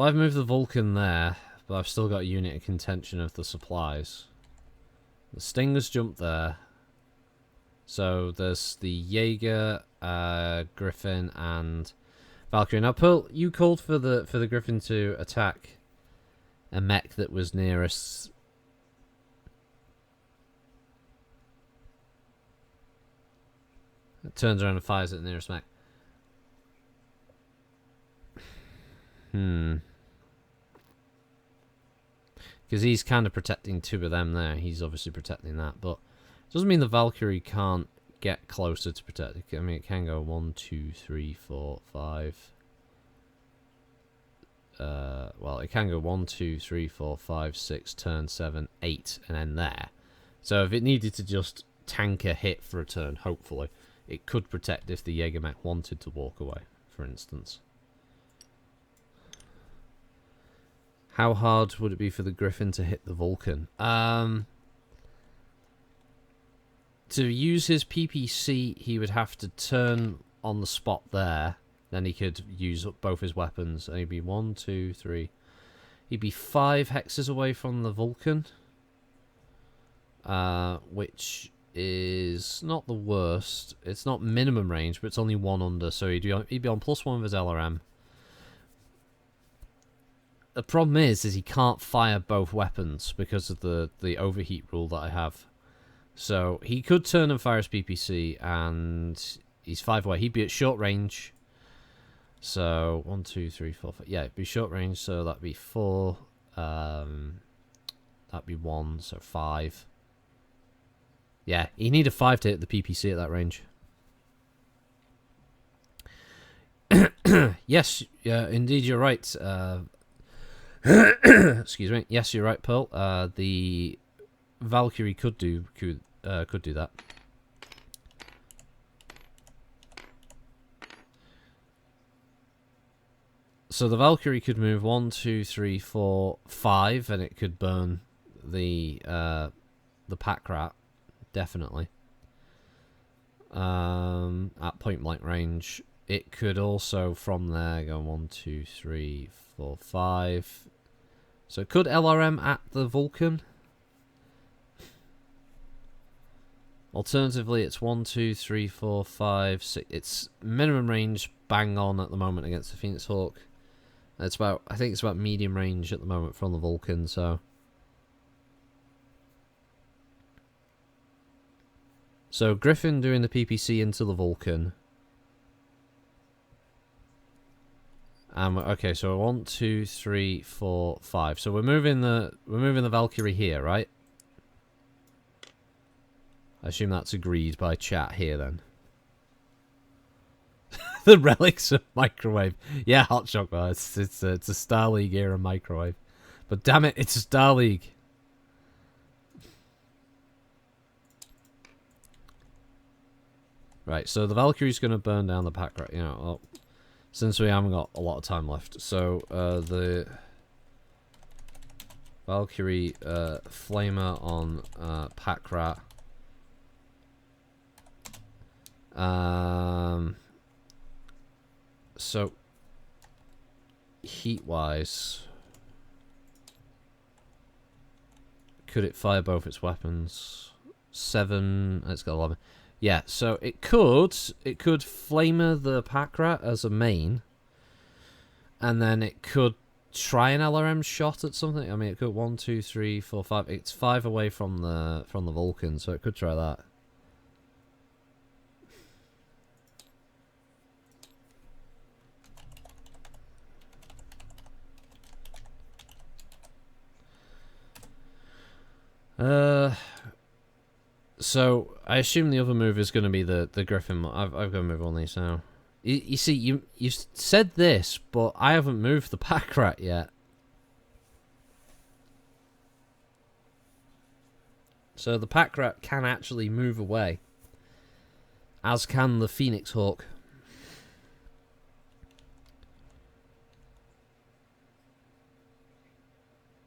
I've moved the Vulcan there, but I've still got a unit of contention of the supplies. The Stinger's jumped there. So there's the Jaeger, Griffin, and Valkyrie. Now, Pearl, you called for the Griffin to attack a mech that was nearest. It turns around and fires at the nearest mech. Because he's kind of protecting two of them there. He's obviously protecting that, but doesn't mean the Valkyrie can't get closer to protect it. I mean, it can go 1, 2, 3, 4, 5. Well, it can go 1, 2, 3, 4, 5, 6, turn 7, 8, and end there. So if it needed to just tank a hit for a turn, hopefully, it could protect if the Jägermech wanted to walk away, for instance. How hard would it be for the Griffin to hit the Vulcan? To use his PPC, he would have to turn on the spot there. Then he could use up both his weapons. And he'd be 1, 2, 3. He'd be 5 hexes away from the Vulcan. Which is not the worst. It's not minimum range, but it's only 1 under. So he'd be on +1 with his LRM. The problem is he can't fire both weapons because of the overheat rule that I have. So he could turn and fire his PPC, and he's 5 away. He'd be at short range. So 1, 2, 3, 4, 5. Yeah, it'd be short range. So that'd be 4. That'd be 1. So 5. Yeah, he need a 5 to hit the PPC at that range. Yes, yeah, indeed, you're right. Excuse me. Yes, you're right, Pearl. The Valkyrie could do that. So the Valkyrie could move 1, 2, 3, 4, 5, and it could burn the pack rat, definitely. At point blank range, it could also from there go 1, 2, 3, 4, 5. So it could LRM at the Vulcan. Alternatively, it's 1, 2, 3, 4, 5, 6. It's minimum range bang on at the moment against the Phoenix Hawk. It's about, I think it's about medium range at the moment from the Vulcan, so. So Griffin doing the PPC into the Vulcan. Okay, so 1, 2, 3, 4, 5. So we're moving the Valkyrie here, right? I assume that's agreed by chat here then. The relics of microwave. Yeah, hot shock. Well, it's a Star League era microwave. But damn it, it's a Star League. Right, so the Valkyrie's going to burn down the pack right, well, since we haven't got a lot of time left. So the Valkyrie flamer on pack rat. So heat wise, could it fire both its weapons? 7. It's got 11. Yeah, so it could flamer the pack rat as a main, and then it could try an LRM shot at something. I mean, it could 1, 2, 3, 4, 5. It's 5 away from the Vulcan, so it could try that. So I assume the other move is going to be the Griffin. I've got to move on these now. You see, you said this, but I haven't moved the pack rat yet. So the pack rat can actually move away, as can the Phoenix Hawk.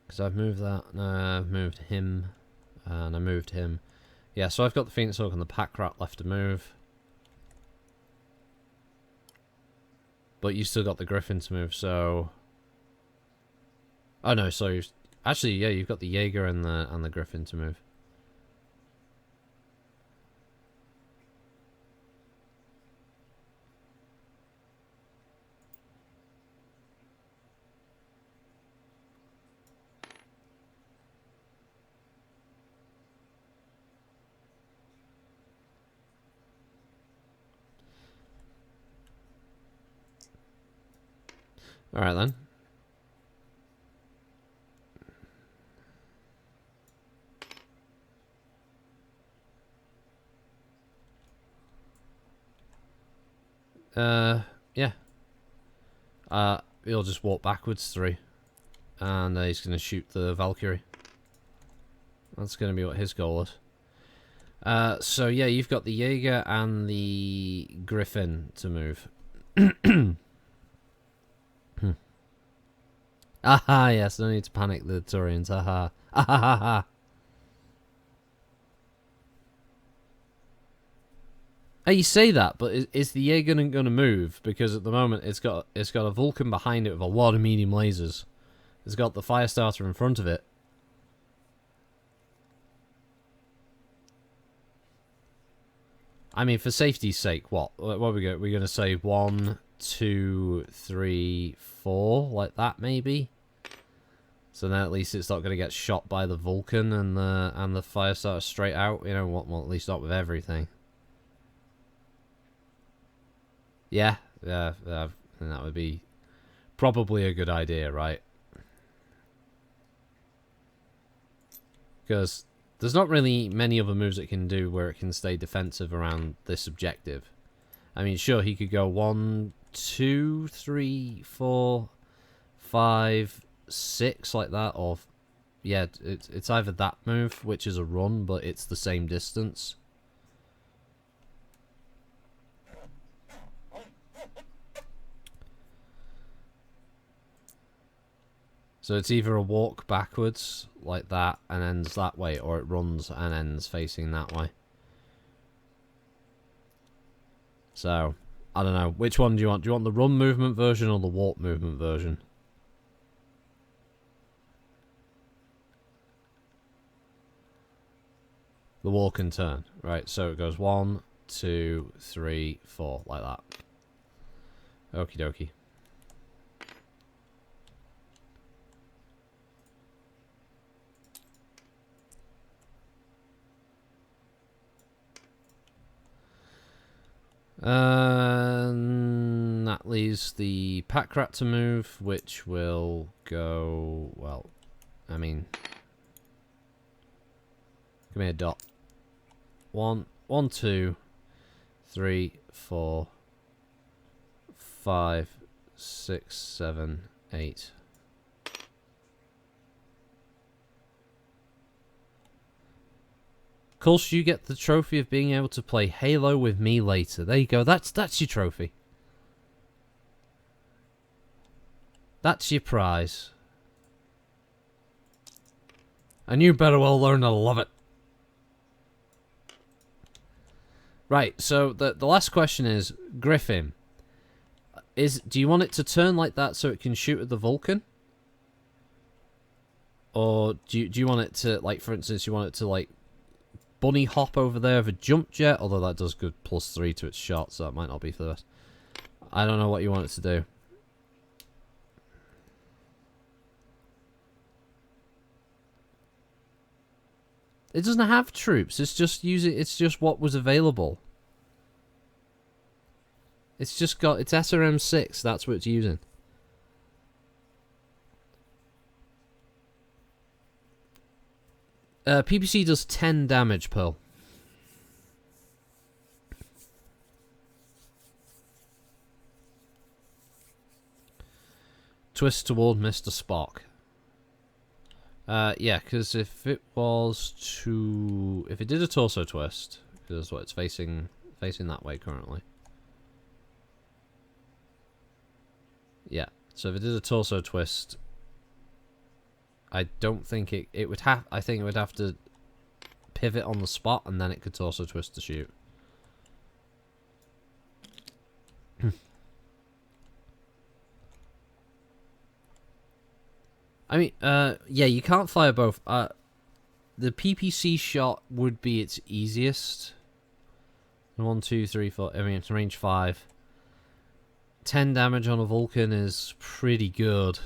Because I've moved that, no, I've moved him, and I moved him. Yeah, so I've got the Phoenix Hawk and the pack rat left to move. But you still got the Griffin to move, so... Oh no, sorry. Actually, yeah, you've got the Jaeger and the Griffin to move. Alright then. Yeah. He'll just walk backwards 3. And he's going to shoot the Valkyrie. That's going to be what his goal is. So yeah, you've got the Jaeger and the Griffin to move. Aha, yes, no need to panic the Taurians. Aha. Ahaha. Hey, you say that, but is the Jaeger going to move? Because at the moment it's got a Vulcan behind it with a lot of medium lasers. It's got the Firestarter in front of it. I mean, for safety's sake, what are we going? We're going to say 1, 2, 3, 4, like that maybe. So then at least it's not going to get shot by the Vulcan and the Firestarter straight out. You know, well, at least not with everything. Yeah, I think that would be probably a good idea, right? Because there's not really many other moves it can do where it can stay defensive around this objective. I mean, sure, he could go 1, 2, 3, 4, 5, 6 like that, or yeah, it's either that move, which is a run, but it's the same distance. So it's either a walk backwards like that and ends that way, or it runs and ends facing that way. So, I don't know. Which one do you want? Do you want the run movement version or the walk movement version? The walk and turn. Right, so it goes 1, 2, 3, 4, like that. Okie dokie. That leaves the pack rat to move, which will go, well, I mean, give me a dot. 1, 2, 3, 4, 5, 6, 7, 8. Of course, you get the trophy of being able to play Halo with me later. There you go. That's your trophy. That's your prize. And you better well learn to love it. Right, so the last question is, Griffin. Do you want it to turn like that so it can shoot at the Vulcan? Or do you want it to, like, for instance, you want it to, like, bunny hop over there with a jump jet? Although that does good +3 to its shot, so that might not be for the best. I don't know what you want it to do. It doesn't have troops. It's just it's just what was available. It's just got it's SRM6. That's what it's using. PPC does 10 damage, Pearl. Twist toward Mr. Spock. Yeah, because if it was to... If it did a torso twist, because what, it's facing that way currently. Yeah, so if it did a torso twist, I don't think it would have... I think it would have to pivot on the spot, and then it could torso twist to shoot. I mean, yeah, you can't fire both. The PPC shot would be its easiest. 1, 2, 3, 4. I mean, it's range 5. 10 damage on a Vulcan is pretty good.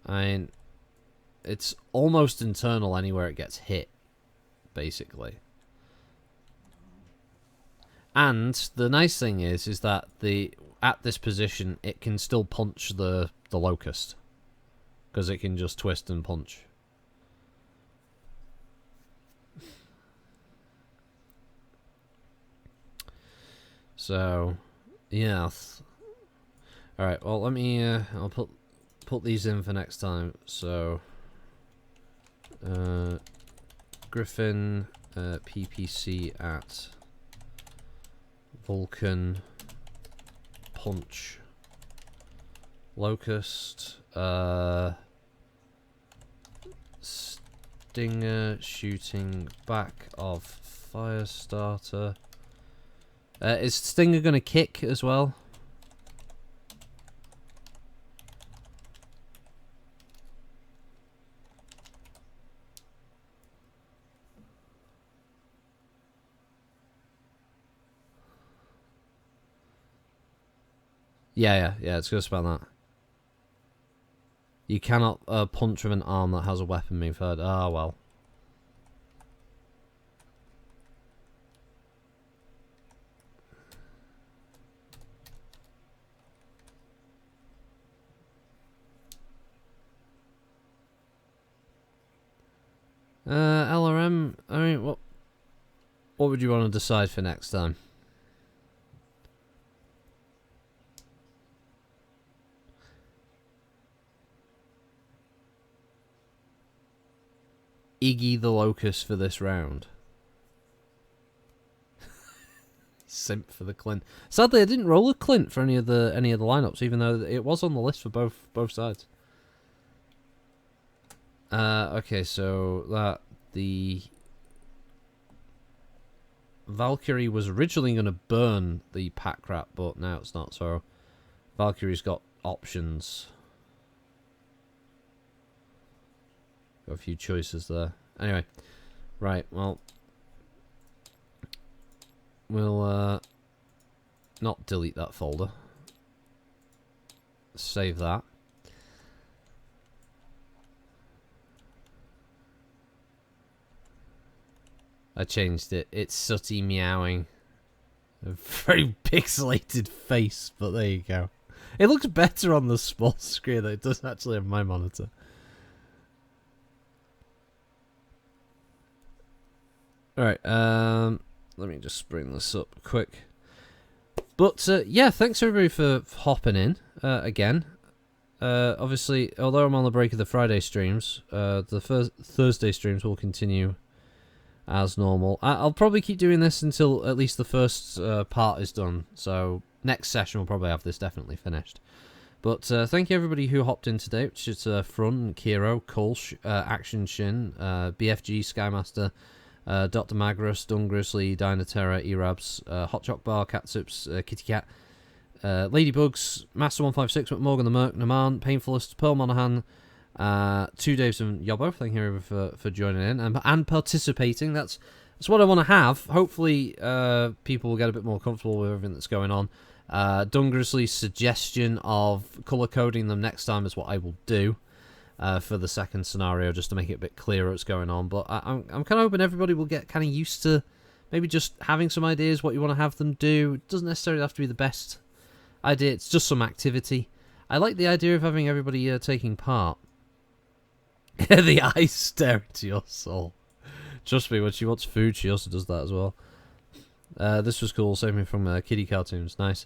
I mean, it's almost internal anywhere it gets hit, basically. And the nice thing is that at this position, it can still punch the Locust, because it can just twist and punch. So, yeah. All right. Well, let me. I'll put these in for next time. So, Griffin, PPC at Vulcan, punch, Locust, Stinger shooting back of Firestarter. Is Stinger gonna kick as well? Yeah, it's gonna spell that. You cannot punch with an arm that has a weapon being fired. Ah, well. LRM, I mean, what would you want to decide for next time? Iggy the Locust for this round. Simp for the Clint. Sadly, I didn't roll a Clint for any of the lineups, even though it was on the list for both sides. Okay, so the Valkyrie was originally going to burn the pack rat, but now it's not. So Valkyrie's got options. Got a few choices there. Anyway, right. Well, we'll not delete that folder. Save that. I changed it. It's Sooty meowing. A very pixelated face, but there you go. It looks better on the small screen than it does actually on my monitor. Alright, let me just bring this up quick. But, yeah, thanks everybody for hopping in, again. Obviously, although I'm on the break of the Friday streams, the Thursday streams will continue as normal. I'll probably keep doing this until at least the first part is done. So next session we'll probably have this definitely finished. But thank you everybody who hopped in today, which is Frun, Kiro, Kolsch, Action Shin, BFG, Skymaster, Dr. Magrus, Dung Grizzly, Dynaterra, Erabs, Hot Choc Bar, Catsups, Kitty Cat, Ladybugs, Master 156, McMorgan the Merc, Naman, Painfulest, Pearl Monahan, 2 Daves and Yobbo, thank you for joining in and participating. That's what I want to have. Hopefully people will get a bit more comfortable with everything that's going on. Dung Grizzly's suggestion of colour coding them next time is what I will do for the second scenario, just to make it a bit clearer what's going on. But I'm kind of hoping everybody will get kind of used to maybe just having some ideas what you want to have them do. It doesn't necessarily have to be the best idea, it's just some activity. I like the idea of having everybody taking part. The eyes stare into your soul. Trust me, when she wants food, she also does that as well. This was cool. Saved me from kiddie cartoons. Nice.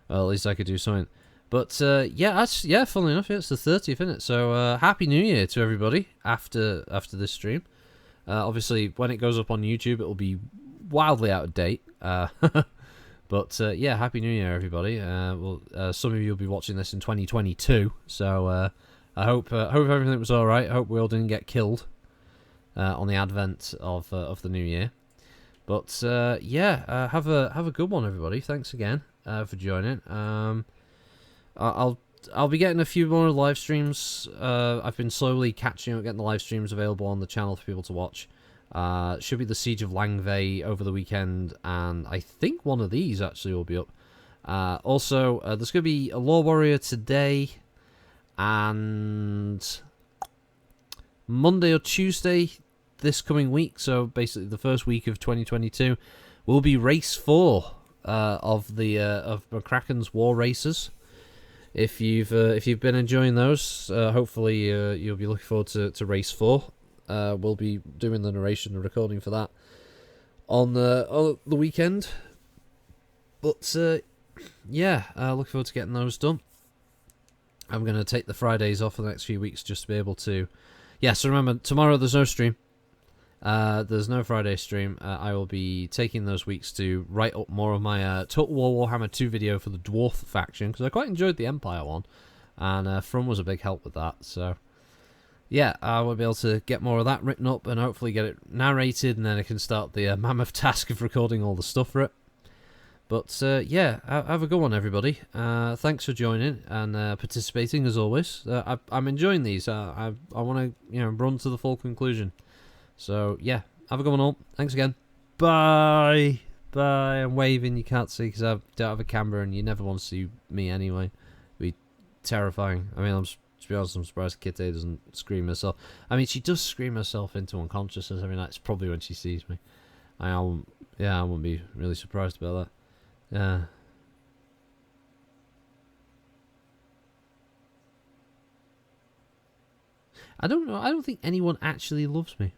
Well, at least I could do something. But yeah, funnily enough, it's the 30th, isn't it? So Happy New Year to everybody after this stream. Obviously, when it goes up on YouTube, it will be wildly out of date. But yeah, Happy New Year, everybody. Some of you will be watching this in 2022, so I hope everything was all right. I hope we all didn't get killed on the advent of the new year. But yeah, have a good one, everybody. Thanks again for joining. I'll be getting a few more live streams. I've been slowly catching up, getting the live streams available on the channel for people to watch. Should be the Siege of Langvey over the weekend, and I think one of these actually will be up. Also, there's going to be a Law Warrior today, and Monday or Tuesday this coming week, so basically the first week of 2022, will be Race 4 of McCracken's War Races. If you've been enjoying those, hopefully you'll be looking forward to Race 4. We'll be doing the narration and recording for that on the weekend. But yeah, looking forward to getting those done. I'm going to take the Fridays off for the next few weeks just to be able to... Yeah, so remember, tomorrow there's no stream. There's no Friday stream. I will be taking those weeks to write up more of my Total War Warhammer 2 video for the Dwarf faction, because I quite enjoyed the Empire one, and From was a big help with that, so... Yeah, I will be able to get more of that written up and hopefully get it narrated, and then I can start the mammoth task of recording all the stuff for it. But yeah, have a good one, everybody. Thanks for joining and participating as always. I'm enjoying these. I want to run to the full conclusion. So yeah, have a good one all. Thanks again. Bye. Bye. I'm waving. You can't see because I don't have a camera, and you never want to see me anyway. It'd be terrifying. I mean, to be honest, I'm surprised Kitty doesn't scream herself. I mean, she does scream herself into unconsciousness every night. It's probably when she sees me. I wouldn't be really surprised about that. Yeah. I don't know. I don't think anyone actually loves me.